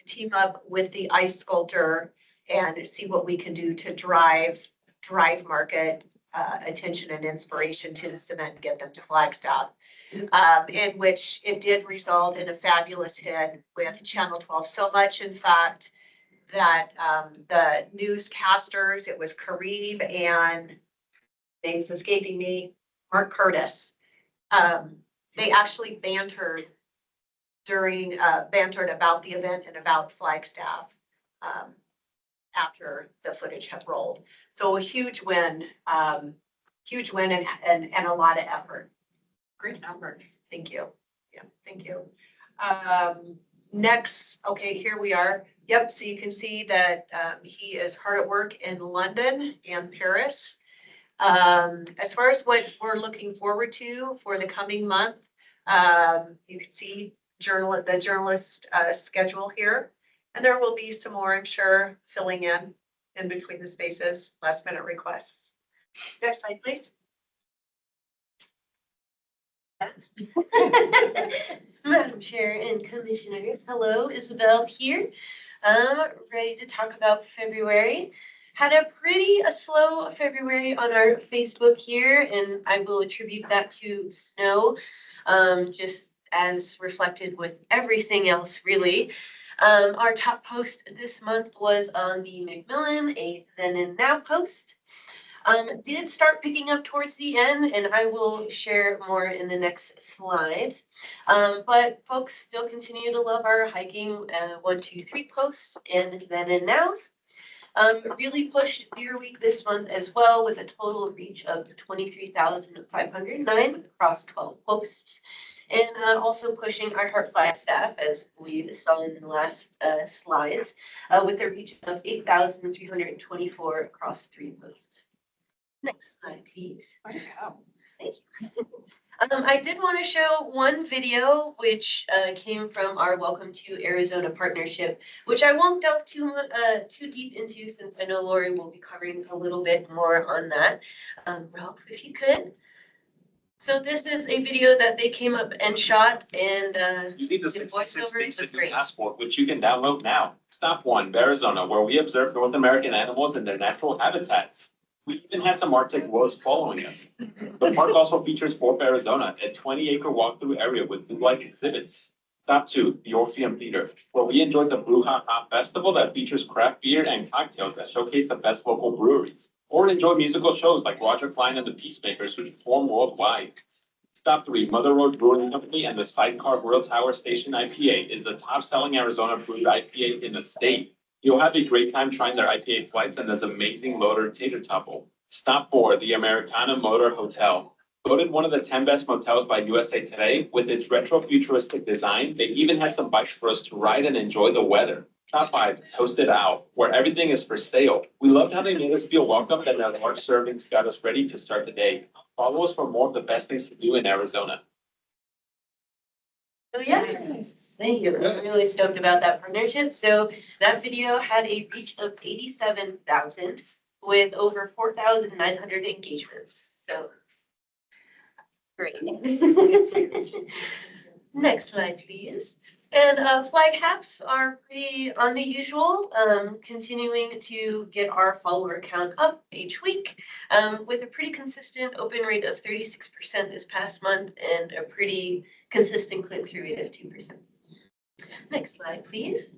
team up with the ice sculptor and see what we can do to drive market attention and inspiration to this event and get them to Flagstaff. In which it did result in a fabulous hit with Channel 12. So much, in fact, that the newscasters, it was Kareem and name's escaping me, Mark Curtis. they actually bantered about the event and about Flagstaff after the footage had rolled. So a huge win and a lot of effort. Great numbers. Thank you. Yeah, thank you. Next, okay, here we are. Yep, so you can see that he is hard at work in London and Paris. As far as what we're looking forward to for the coming month, you can see the journalist schedule here. And there will be some more, I'm sure, filling in between the spaces, last minute requests. Next slide, please. Madam Chair and Commissioners, hello, Isabel here. Ready to talk about February. Had a slow February on our Facebook here, and I will attribute that to snow, just as reflected with everything else, really. Our top post this month was on the Macmillan, a then and now post. Did start picking up towards the end, and I will share more in the next slides. But folks still continue to love our hiking 1, 2, 3 posts and then and nows. Really pushed Beer Week this month as well, with a total reach of 23,509 across 12 posts. And also pushing our Heart Flagstaff, as we saw in the last slides, with a reach of 8,324 across 3 posts. Next slide, please. Thank you. I did want to show one video which came from our Welcome to Arizona partnership, which I won't delve too deep into, since I know Lori will be covering a little bit more on that. Ralph, if you could. So this is a video that they came up and shot, and You see the the 66 voiceover basic was great. passport, which you can download now. Stop 1, Arizona, where we observe North American animals in their natural habitats. We even had some Arctic wolves following us. The park also features Fort Arizona, a 20-acre walkthrough area with zoo-like exhibits. Stop 2, the Orpheum Theater, where we enjoyed the Brew Ha Ha Festival that features craft beer and cocktails that showcase the best local breweries. Or enjoy musical shows like Roger Klein and the Peacemakers, who perform worldwide. Stop 3, Mother Road Brewing Company and the Sidecar Grill Tower Station IPA is the top-selling Arizona brewed IPA in the state. You'll have a great time trying their IPA flights and this amazing loader tater tuffle. Stop 4, the Americana Motor Hotel. Voted one of the 10 best motels by USA Today, with its retro-futuristic design, they even had some bikes for us to ride and enjoy the weather. Top 5, Toasted Owl, where everything is for sale. We loved how they made us feel welcome and their large servings got us ready to start the day. Follow us for more of the best things to do in Arizona. So yeah, thank you. I'm really stoked about that partnership. So that video had a reach of 87,000 with over 4,900 engagements. So great. Next slide, please. And flag haps are pretty on the usual, continuing to get our follower count up each week, with a pretty consistent open rate of 36% this past month and a pretty consistent click-through rate of 2%. Next slide, please.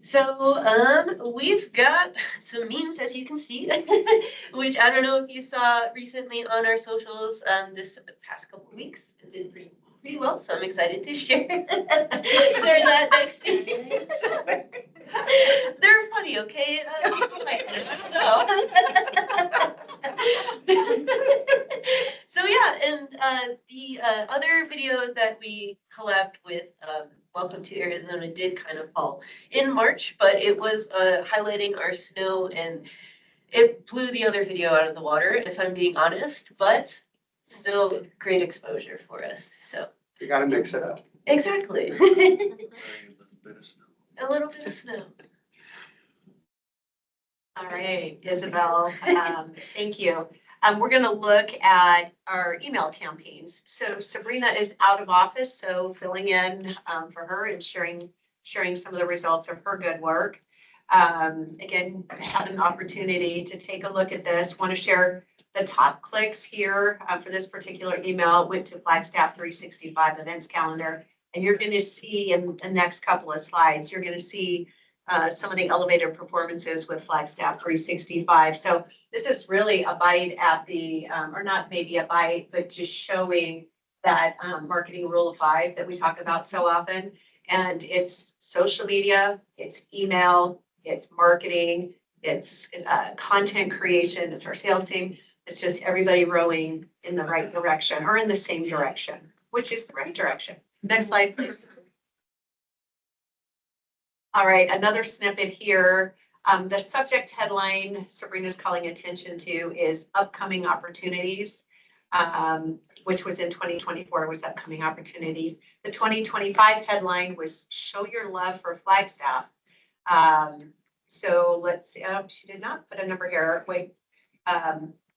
So we've got some memes, as you can see, which I don't know if you saw recently on our socials this past couple of weeks. It did pretty well, so I'm excited to share that next to you. They're funny, okay? People like them, I don't know. So yeah, and the other video that we collabed with Welcome to Arizona did kind of fall in March, but it was highlighting our snow, and it blew the other video out of the water, if I'm being honest, but still great exposure for us, so. You gotta mix it up. Exactly. A little bit of snow. A little bit of snow. All right, Isabel, thank you. We're going to look at our email campaigns. So Sabrina is out of office, so filling in for her and sharing some of the results of her good work. Again, had an opportunity to take a look at this. Want to share the top clicks here for this particular email. Went to Flagstaff 365 events calendar, and you're going to see in the next couple of slides, you're going to see some of the elevated performances with Flagstaff 365. So this is really a bite at the, or not maybe a bite, but just showing that marketing rule of five that we talk about so often. And it's social media, it's email, it's marketing, it's content creation, it's our sales team. It's just everybody rowing in the right direction or in the same direction, which is the right direction. Next slide, please. All right, another snippet here. The subject headline Sabrina's calling attention to is upcoming opportunities, which was in 2024 was upcoming opportunities. The 2025 headline was show your love for Flagstaff. So let's see, she did not put a number here. Wait,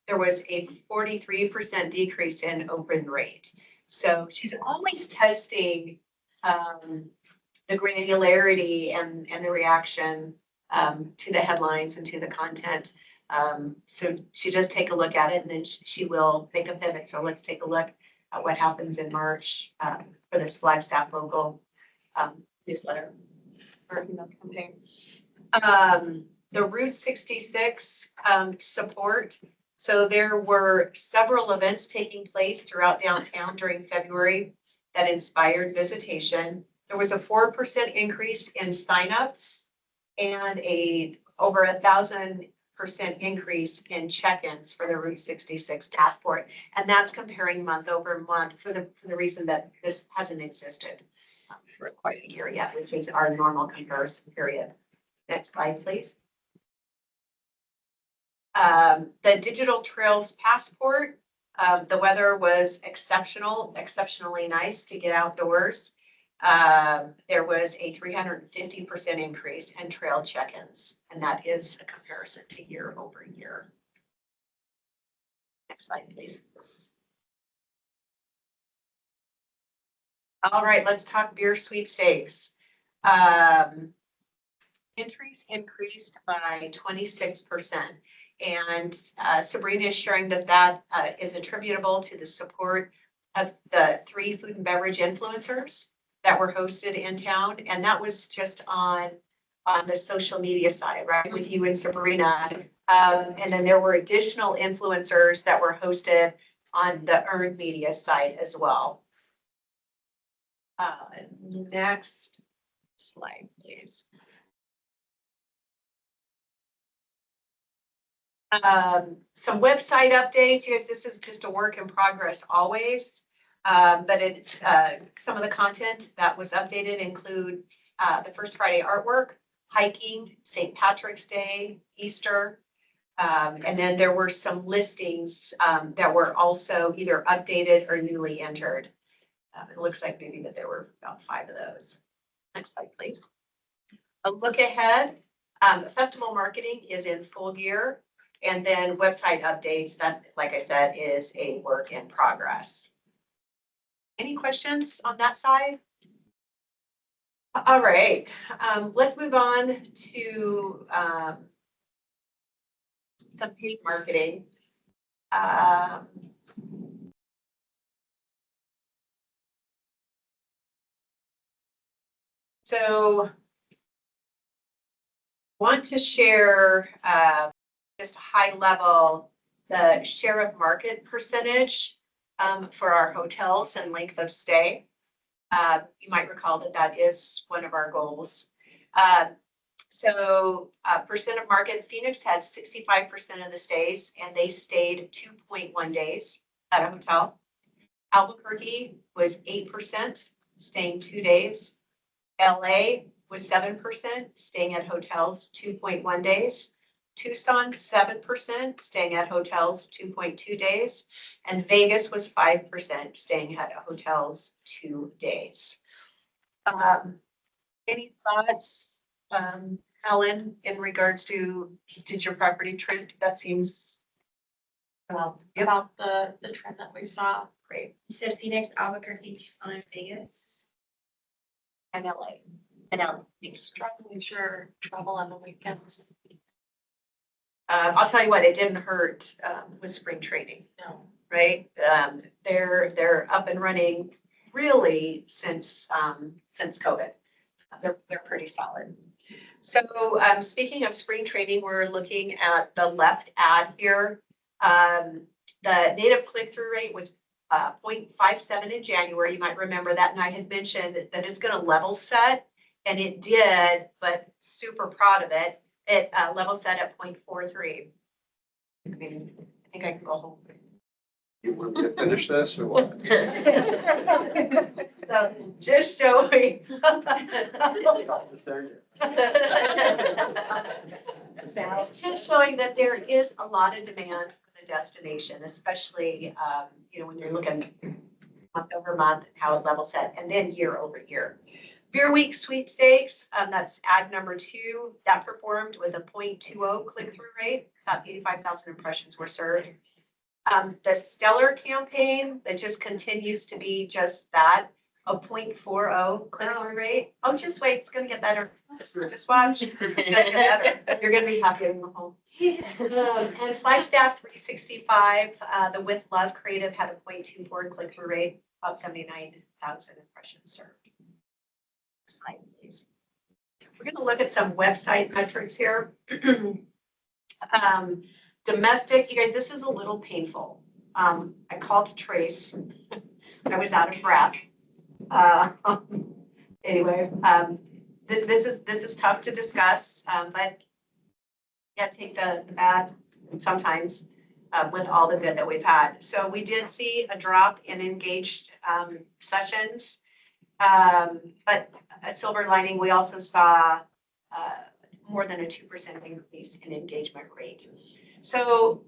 there was a 43% decrease in open rate. So she's always testing the granularity and the reaction to the headlines and to the content. So she does take a look at it and then she will make a pivot. So let's take a look at what happens in March for this Flagstaff local newsletter or email campaign. The Route 66 support. So there were several events taking place throughout downtown during February that inspired visitation. There was a 4% increase in signups and over 1,000% increase in check-ins for the Route 66 passport. And that's comparing month over month for the reason that this hasn't existed for quite a year yet, which is our normal comparison period. Next slide, please. The Digital Trails Passport, the weather was exceptionally nice to get outdoors. There was a 350% increase in trail check-ins, and that is a comparison to year over year. Next slide, please. All right, let's talk beer sweepstakes. Entries increased by 26%. And Sabrina is sharing that is attributable to the support of the 3 food and beverage influencers that were hosted in town. And that was just on the social media side, right, with you and Sabrina. And then there were additional influencers that were hosted on the earned media side as well. Next slide, please. Some website updates. Yes, this is just a work in progress always. But some of the content that was updated includes the First Friday artwork, hiking, St. Patrick's Day, Easter. And then there were some listings that were also either updated or newly entered. It looks like maybe that there were about 5 of those. Next slide, please. A look ahead. Festival marketing is in full gear. And then website updates, that, like I said, is a work in progress. Any questions on that side? All right, let's move on to some paid marketing. So want to share just high level the share of market percentage for our hotels and length of stay. You might recall that is one of our goals. So percent of market, Phoenix had 65% of the stays and they stayed 2.1 days at a hotel. Albuquerque was 8%, staying 2 days. LA was 7%, staying at hotels 2.1 days. Tucson, 7%, staying at hotels 2.2 days. And Vegas was 5%, staying at hotels 2 days. Any thoughts, Ellen, in regards to, did your property trend? That seems, About the trend that we saw. Great. You said Phoenix, Albuquerque, Tucson, and Vegas. And LA. And LA. Struggling sure travel on the weekends. I'll tell you what, it didn't hurt with spring training. No. Right? They're up and running really since COVID. They're pretty solid. So speaking of spring training, we're looking at the left ad here. The native click-through rate was 0.57 in January. You might remember that, and I had mentioned that it's gonna level set, and it did, but super proud of it. It level set at 0.43. I mean, I think I can go home. You want me to finish this or what? So just showing. It's just showing that there is a lot of demand for the destination, especially, when you're looking month over month, how it level set, and then year over year. Beer Week sweepstakes, that's ad number 2, that performed with a 0.20 click-through rate, about 85,000 impressions were served. The Stellar campaign that just continues to be just that, a 0.40 click-through rate. Oh, just wait, it's gonna get better. Just watch, it's gonna get better. You're gonna be happy to go home. And Flagstaff 365, the With Love creative had a 0.24 click-through rate, about 79,000 impressions served. Next slide, please. We're gonna look at some website metrics here. Domestic, you guys, this is a little painful. I called Trace. I was out of breath. Anyway, this is tough to discuss, but you gotta take the bad sometimes with all the good that we've had. So we did see a drop in engaged sessions, but a silver lining, we also saw more than a 2% increase in engagement rate. So,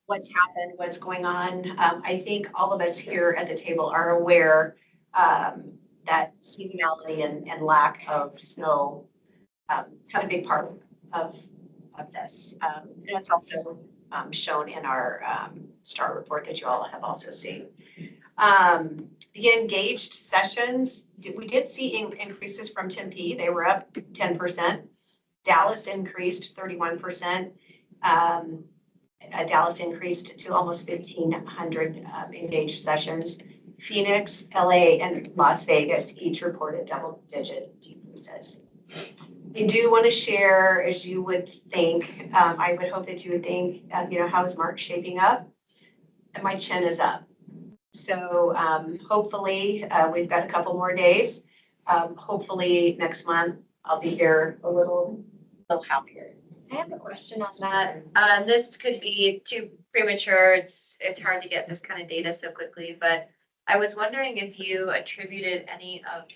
what's happened, what's going on? I think all of us here at the table are aware that seasonality and lack of snow had a big part of this. And it's also shown in our STAR report that you all have also seen. The engaged sessions, we did see increases from Tempe. They were up 10%. Dallas increased 31%. Dallas increased to almost 1,500 engaged sessions. Phoenix, LA, and Las Vegas each reported double-digit decreases. I do want to share, as you would think, I would hope that you would think, how is March shaping up? And my chin is up. So hopefully, we've got a couple more days. Hopefully next month, I'll be here a little healthier. I have a question on that. This could be too premature. It's hard to get this kind of data so quickly, but I was wondering if you attributed any of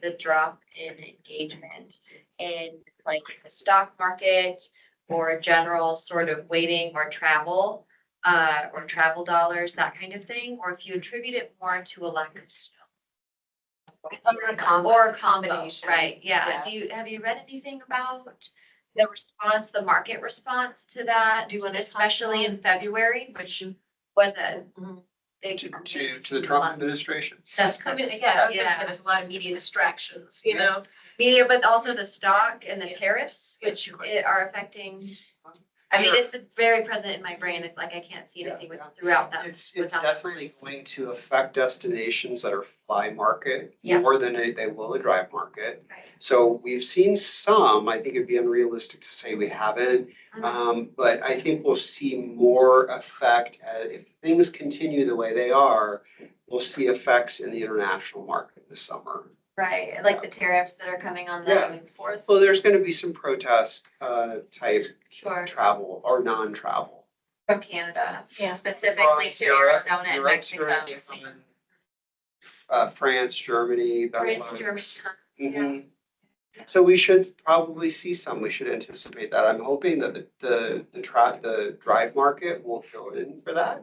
the drop in engagement in like the stock market or general sort of waiting or travel dollars, that kind of thing, or if you attribute it more to a lack of snow. Or a combination. Right, yeah. Have you read anything about the response, the market response to that, especially in February, which was a big. To the Trump administration? That's I mean, correct. yeah, I was gonna say there's a lot of media distractions, Media, but also the stock and the tariffs, which are affecting. I mean, it's very present in my brain. It's like I can't see anything throughout that. It's definitely going to affect destinations that are fly market more than they will a drive market. Right. So we've seen some, I think it'd be unrealistic to say we haven't, but I think we'll see more effect if things continue the way they are, we'll see effects in the international market this summer. Right, like the tariffs that are coming on the 4th. Well, there's going to be some protest type Sure. travel or non-travel. From Canada, specifically to Arizona and Mexico. France, Germany. France, Germany. Mhm. So we should probably see some. We should anticipate that. I'm hoping that the drive market will fill in for that,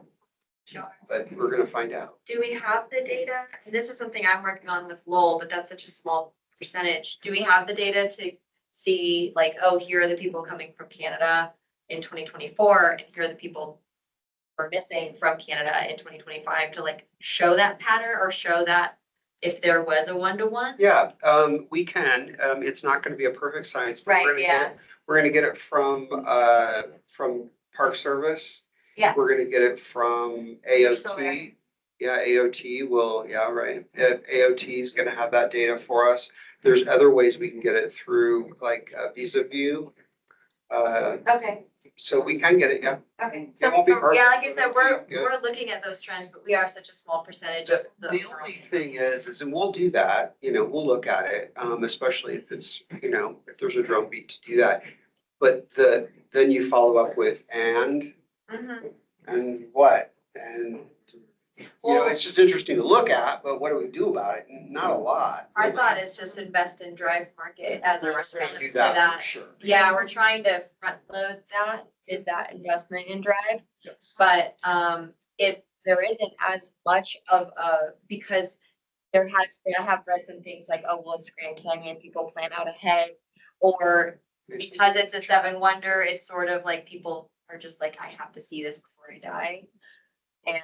Sure. but we're going to find out. Do we have the data? This is something I'm working on with Lowell, but that's such a small percentage. Do we have the data to see like, oh, here are the people coming from Canada in 2024 and here are the people we're missing from Canada in 2025 to like show that pattern or show that if there was a one-to-one? Yeah, we can. It's not going to be a perfect science, but Right, we're going to get it from Park Service. Yeah. We're going to get it from AOT. Yeah, AOT will, right. If AOT is going to have that data for us. There's other ways we can get it through like VisaView. Okay. so we can get it, yeah. Okay. It won't be perfect. Yeah, like I said, but it'll we're looking at those trends, but we are such a small percentage of the. The only thing is, and we'll do that, we'll look at it, especially if it's, if there's a drumbeat to do that. But then you follow up with Mhm. and what? And, it's just interesting to look at, but what do we do about it? Not a lot. Our really. thought is just invest in Drive Market as a We're gonna response do to that that. for sure. Yeah, we're trying to front load that, is that investment in Drive. Yes. But if there isn't as much of because there has been, I have read some things like, oh, well, it's Grand Canyon, people plan out ahead. Or because it's a seven wonder, it's sort of like people are just like, I have to see this before I die. And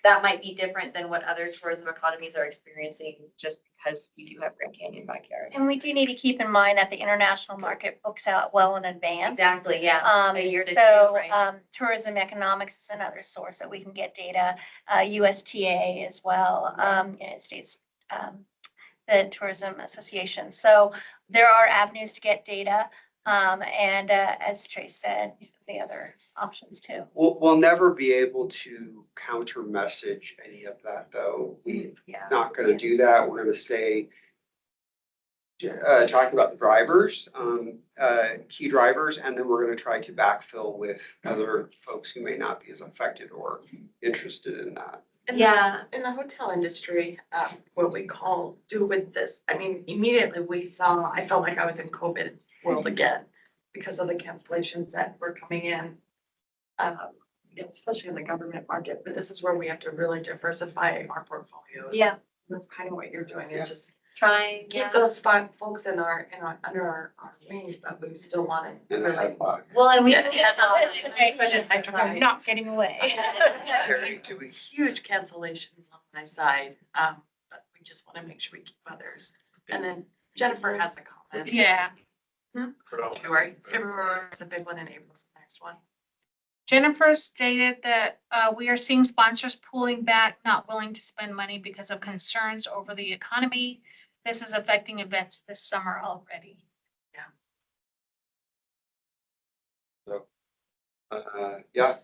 that might be different than what other tourism economies are experiencing just because we do have Grand Canyon backyard. And we do need to keep in mind that the international market books out well in advance. Exactly, yeah. A year to two, So, right? tourism economics is another source that we can get data, USTA as well, United States, the Tourism Association. So there are avenues to get data. And, as Trace said, the other options too. We'll never be able to counter message any of that, though. We're Yeah. not gonna do that. We're gonna stay talking about the drivers, key drivers, and then we're gonna try to backfill with other folks who may not be as affected or interested in that. Yeah. In the hotel industry, what we do with this, I mean, immediately I felt like I was in COVID world again because of the cancellations that were coming in. Especially in the government market, but this is where we have to really diversify our portfolios. Yeah. That's kind of what you're doing, and just Trying, keep yeah. those folks under our range, but we still want to. And the headlock. Well, and we Yes, see it yes, sometimes. I tried. Not getting away. Carrie, do we? Huge cancellations on my side, but we just want to make sure we keep others. And then Jennifer has a comment. Yeah, February is a big one, and April's the next one. Jennifer stated that we are seeing sponsors pulling back, not willing to spend money because of concerns over the economy. This is affecting events this summer already. Yeah,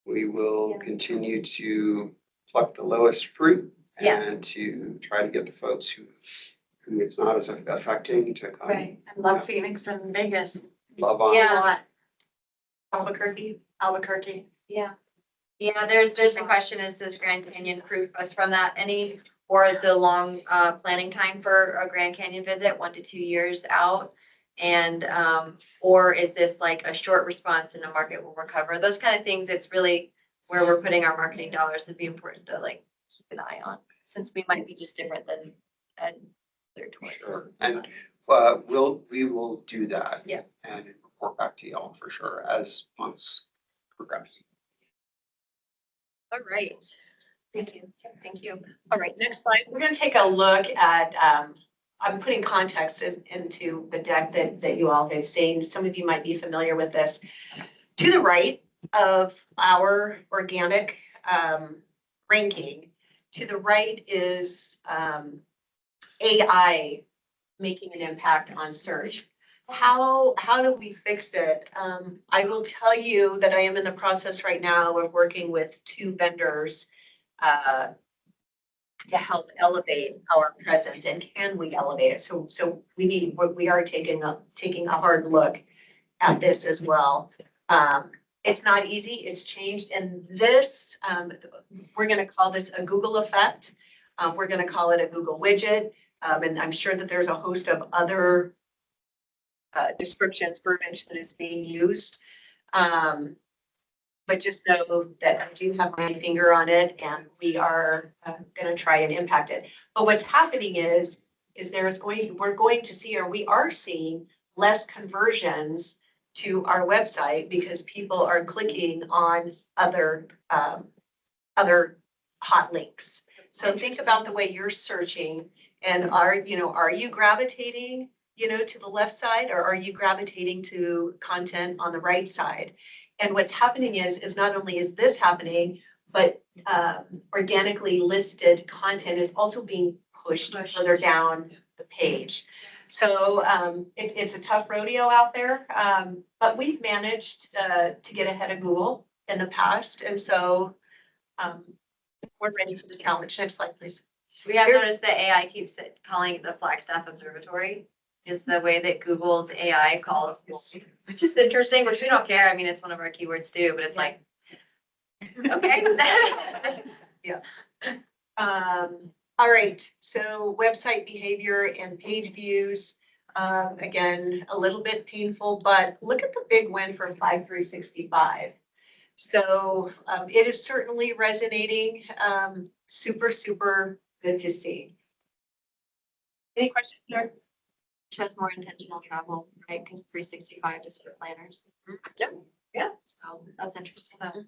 we will continue to pluck the lowest fruit Yeah. and to try to get the folks who it's not as affecting to come. Right. I love Phoenix and Vegas. Love on. Yeah. A lot. Albuquerque. Yeah. Yeah, there's the question is, does Grand Canyon proof us from that any, or the long planning time for a Grand Canyon visit, 1 to 2 years out? And, or is this like a short response and the market will recover? Those kind of things, it's really where we're putting our marketing dollars. It'd be important to like keep an eye on, since we might be just different than other tours. Sure. And we will do that. Yeah. And report back to y'all for sure as months progress. All right. Thank you. Thank you. All right, next slide. We're going to take a look at, I'm putting context into the deck that you all have seen. Some of you might be familiar with this. To the right of our organic ranking, to the right is AI making an impact on search. How do we fix it? I will tell you that I am in the process right now of working with 2 vendors to help elevate our presence, and can we elevate it? So we are taking a hard look at this as well. It's not easy, it's changed, and this, we're gonna call this a Google effect. We're gonna call it a Google widget, and I'm sure that there's a host of other descriptions, verbiage that is being used. But just know that I do have my finger on it, and we are gonna try and impact it. But what's happening is we're going to see, or we are seeing less conversions to our website because people are clicking on other hot links. So think about the way you're searching, and are you gravitating, to the left side, or are you gravitating to content on the right side? And what's happening is not only is this happening, but organically listed content is also being pushed further down the page. So it's a tough rodeo out there, but we've managed to get ahead of Google in the past. And so we're ready for the challenge. Next slide, please. We have Here's- noticed that AI keeps calling it the Flagstaff Observatory, is the way that Google's AI calls, which is interesting, which we don't care. I mean, it's one of our keywords too, but it's like, okay. All right, so website behavior and page views. Again, a little bit painful, but look at the big win for Flag 365. So it is certainly resonating. Super, super good to see. Any questions, Jared? Shows more intentional travel, right? Because 365 is for planners. Yep. Yeah. So that's interesting.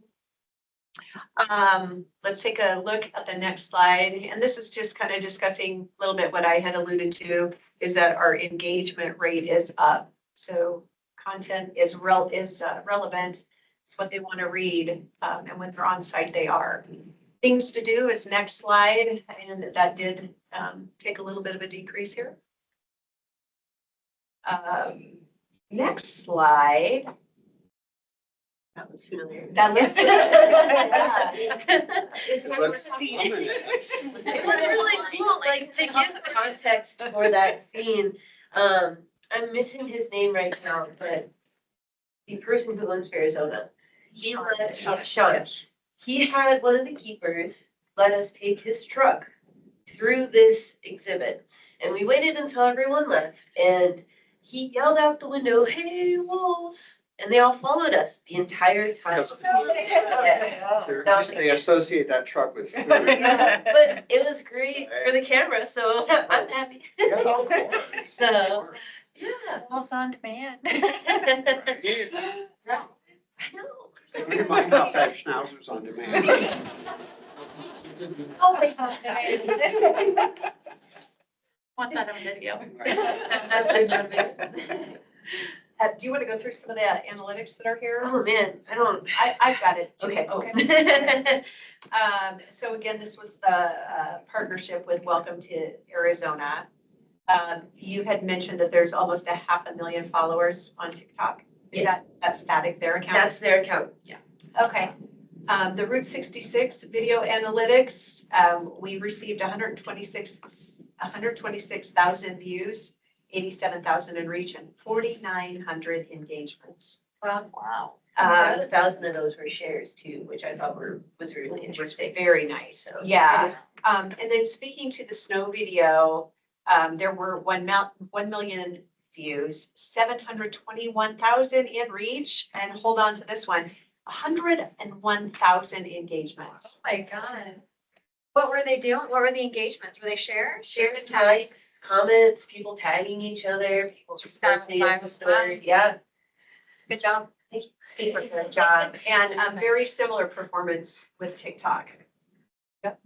Let's take a look at the next slide. And this is just kind of discussing a little bit what I had alluded to, is that our engagement rate is up. So content is relevant. It's what they want to read. And when they're on site, they are. Things to do is next slide. And that did take a little bit of a decrease here. Next slide. That looks familiar. That looks. It looks It was really cool, like to give context for that scene. I'm missing his name right now, but the person who owns Arizona, Sean. He had one of the keepers let us take his truck through this exhibit. And we waited until everyone left and he yelled out the window, "Hey, wolves!" And they all followed us the entire time. They associate that truck with food. But it was great for the camera, so I'm happy. Yeah, of course. So, yeah. Wolves on demand. I know. Look at my house, I have schnauzers on demand. Always on demand. Want that on video. Do you want to go through some of the analytics that are here? Oh, man, I've got it. Too. Okay. So again, this was the partnership with Welcome to Arizona. You had mentioned that there's almost 500,000 followers on TikTok. Is Yes. that's static, their account? That's their account. Okay. The Route 66 video analytics, we received 126,000 views, 87,000 in reach, and 4,900 engagements. Wow. About 1,000 of those were shares too, which I thought was really interesting. Very nice. So, Yeah. And then speaking to the snow video, there were 1 million views, 721,000 in reach, and hold on to this one, 101,000 engagements. Oh my God. What were they doing? What were the engagements? Were they shares? Shares, tags? likes, comments, people tagging each other, people just posting it in the story. Yeah. Good job. Super good job. And very similar performance with TikTok. Yep.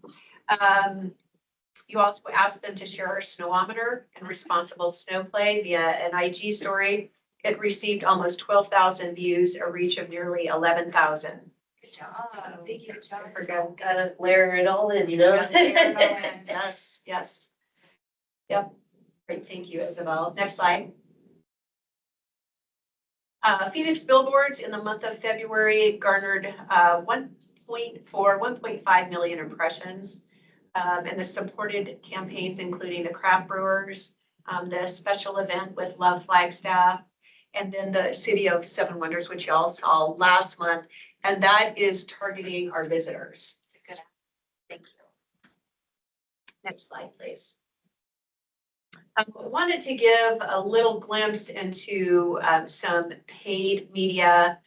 You also asked them to share our snowometer and responsible snow play via an IG story. It received almost 12,000 views, a reach of nearly 11,000. Good job. Thank you. Super good. Gotta layer it all in, you know? Yes, yes. Yep. Great. Thank you, Isabel. Next slide. Phoenix billboards in the month of February garnered 1.5 million impressions. And the supported campaigns, including the craft brewers, the special event with Love Flagstaff, and then the City of Seven Wonders, which y'all saw last month. And that is targeting our visitors. Good. Thank you. Next slide, please. I wanted to give a little glimpse into some paid media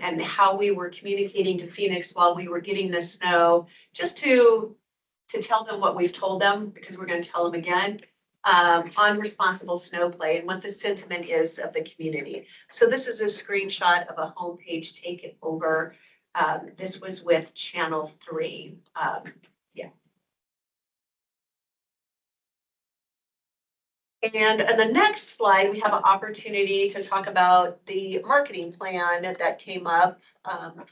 and how we were communicating to Phoenix while we were getting the snow, just to tell them what we've told them, because we're going to tell them again, on responsible snow play and what the sentiment is of the community. So this is a screenshot of a homepage taken over. This was with Channel 3. Yeah. And on the next slide, we have an opportunity to talk about the marketing plan that came up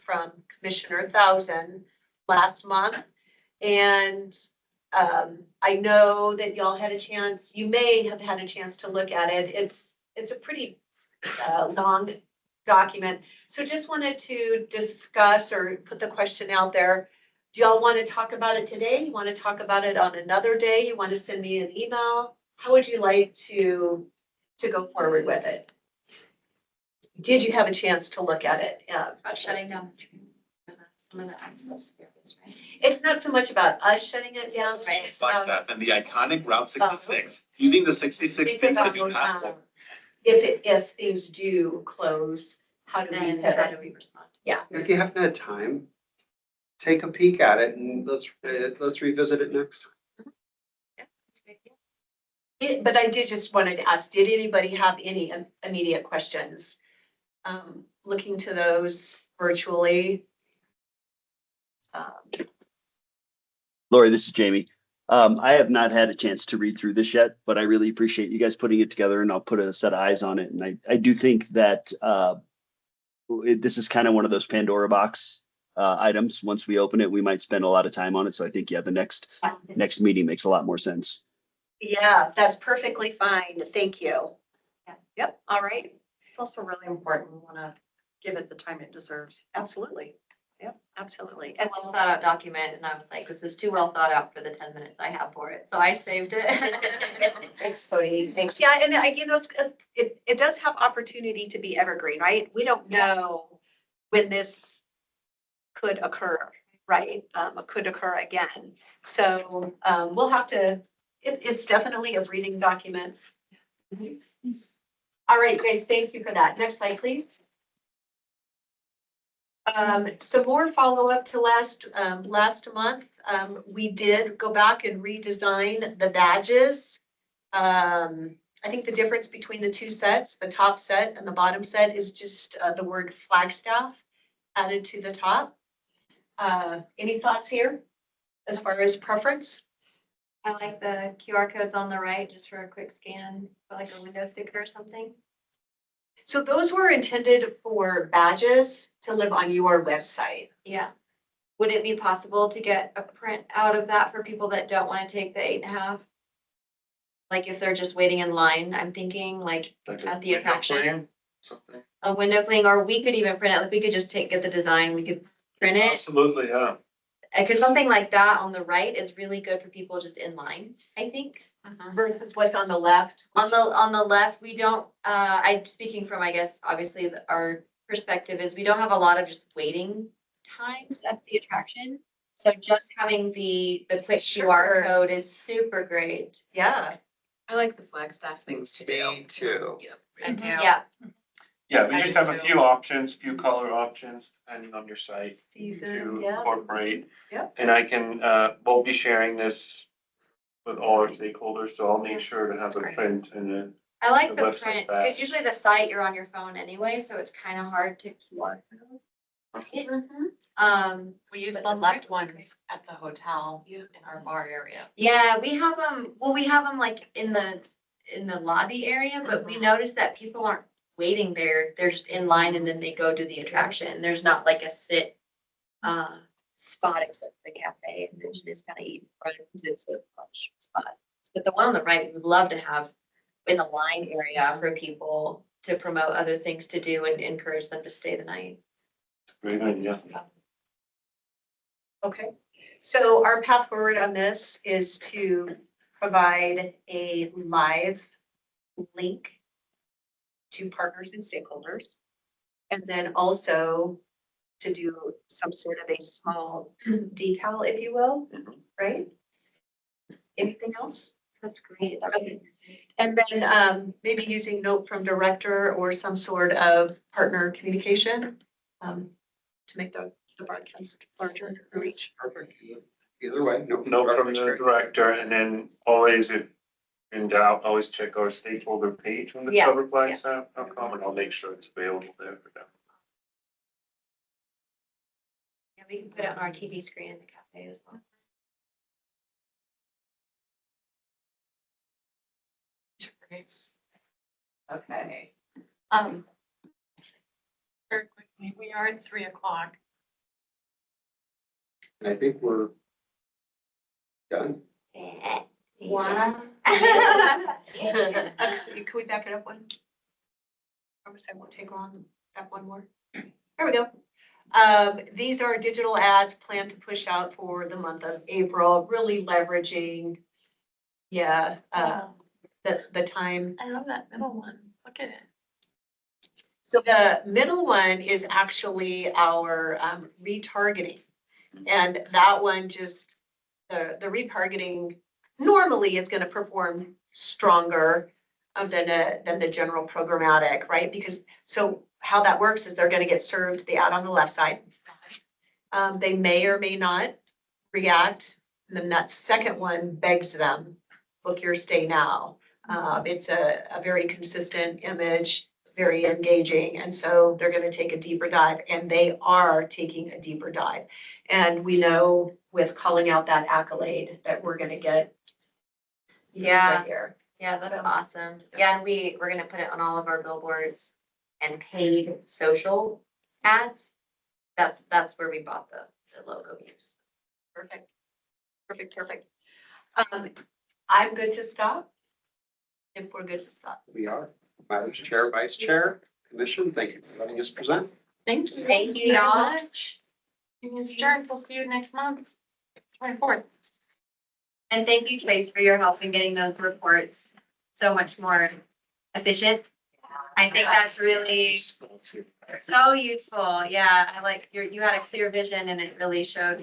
from Commissioner Thousand last month. And I know that y'all had a chance, you may have had a chance to look at it. It's a pretty long document. So just wanted to discuss or put the question out there. Do y'all want to talk about it today? You want to talk about it on another day? You want to send me an email? How would you like to go forward with it? Did you have a chance to look at it? About shutting down some of the access areas, right? It's not so much about us shutting it down. It's about- Flagstaff and the iconic Route 66, using the 66 Think feet to about, be passable. if things do close, how do we Then how pivot? do we respond? If you haven't had time, take a peek at it and let's revisit it next time. But I did just wanted to ask, did anybody have any immediate questions? Looking to those virtually. Lori, this is Jamie. I have not had a chance to read through this yet, but I really appreciate you guys putting it together and I'll put a set of eyes on it. And I do think that this is kind of one of those Pandora box items. Once we open it, we might spend a lot of time on it. So I think, yeah, the next meeting makes a lot more sense. Yeah, that's perfectly fine. Thank you. Yep, all right. It's also really important. We want to give it the time it deserves. Absolutely. Yep, absolutely. It's a well thought out document and I was like, this is too well thought out for the 10 minutes I have for it. So I saved it. Thanks, Cody. Thanks. Yeah, and it does have opportunity to be evergreen, right? We don't know when this could occur, right? It could occur again. So we'll have to, it's definitely a breathing document. All right, guys, thank you for that. Next slide, please. Some more follow-up to last month. We did go back and redesign the badges. I think the difference between the two sets, the top set and the bottom set, is just the word Flagstaff added to the top. Any thoughts here as far as preference? I like the QR codes on the right just for a quick scan, for like a window sticker or something. So those were intended for badges to live on your website. Yeah. Would it be possible to get a print out of that for people that don't want to take the 8.5? Like if they're just waiting in line, I'm thinking like at the attraction, Something. a window cling, or we could even print it. Like we could just get the design, we could print it. Absolutely, yeah. Because something like that on the right is really good for people just in line, I think. Versus what's on the left. On the left, we don't, I'm speaking from, I guess, obviously our perspective is we don't have a lot of just waiting times at the attraction. So just having the quick QR code is super great. Yeah. I like the Flagstaff things to do. Me too. I do. Yeah. Yeah, we just have a few options, few color options, depending on your site. Season, To yeah. incorporate. Yep. And I can, we'll be sharing this with all our stakeholders, so I'll make sure to have a print and a. I like The the website print, back. because usually the site you're on your phone anyway, so it's kind of hard to QR code. We use the left ones at the hotel in our bar area. Yeah, we have them, well, we have them like in the lobby area, but we noticed that people aren't waiting there. They're just in line and then they go to the attraction. There's not like a sit spot except for the cafe, and there's just kind of eat because it's a lunch spot. But the one on the right, we'd love to have in the line area for people to promote other things to do and encourage them to stay the night. Great idea. Okay, so our path forward on this is to provide a live link to partners and stakeholders. And then also to do some sort of a small decal, if you will, right? Anything else? That's great. Okay. And then maybe using note from director or some sort of partner communication to make the broadcast larger reach. Perfect. Either way, no. Note from the director, and then always if in doubt, always check our stakeholder page on the Yeah, coverflagstaff.com, and I'll make sure it's available there for them. Yeah, we can put it on our TV screen in the cafe as well. Okay. Very quickly, we are at 3:00. And I think we're done. Wow. Can we back it up one? Promise I won't take long, back one more. There we go. These are digital ads planned to push out for the month of April, really leveraging, the time. I love that middle one. Look at it. So the middle one is actually our retargeting. And that one just, the retargeting normally is gonna perform stronger than the general programmatic, right? Because, so how that works is they're gonna get served the ad on the left side. They may or may not react, and then that second one begs them, book your stay now. It's a very consistent image, very engaging, and so they're gonna take a deeper dive, and they are taking a deeper dive. And we know with calling out that accolade that we're gonna get. Yeah. Here. Yeah, that's awesome. Yeah, and we're gonna put it on all of our billboards and paid social ads. That's where we bought the logo use. Perfect. Perfect. I'm good to stop. If we're good to stop. We are. Madam Chair, Vice Chair, Commission, thank you for letting us present. Thank you. Thank you, very y'all. much. Meeting is adjourned. We'll see you next month, 24th. And thank you, Trace, for your help in getting those reports so much more efficient. I think that's really so useful. Yeah, I like you had a clear vision and it really showed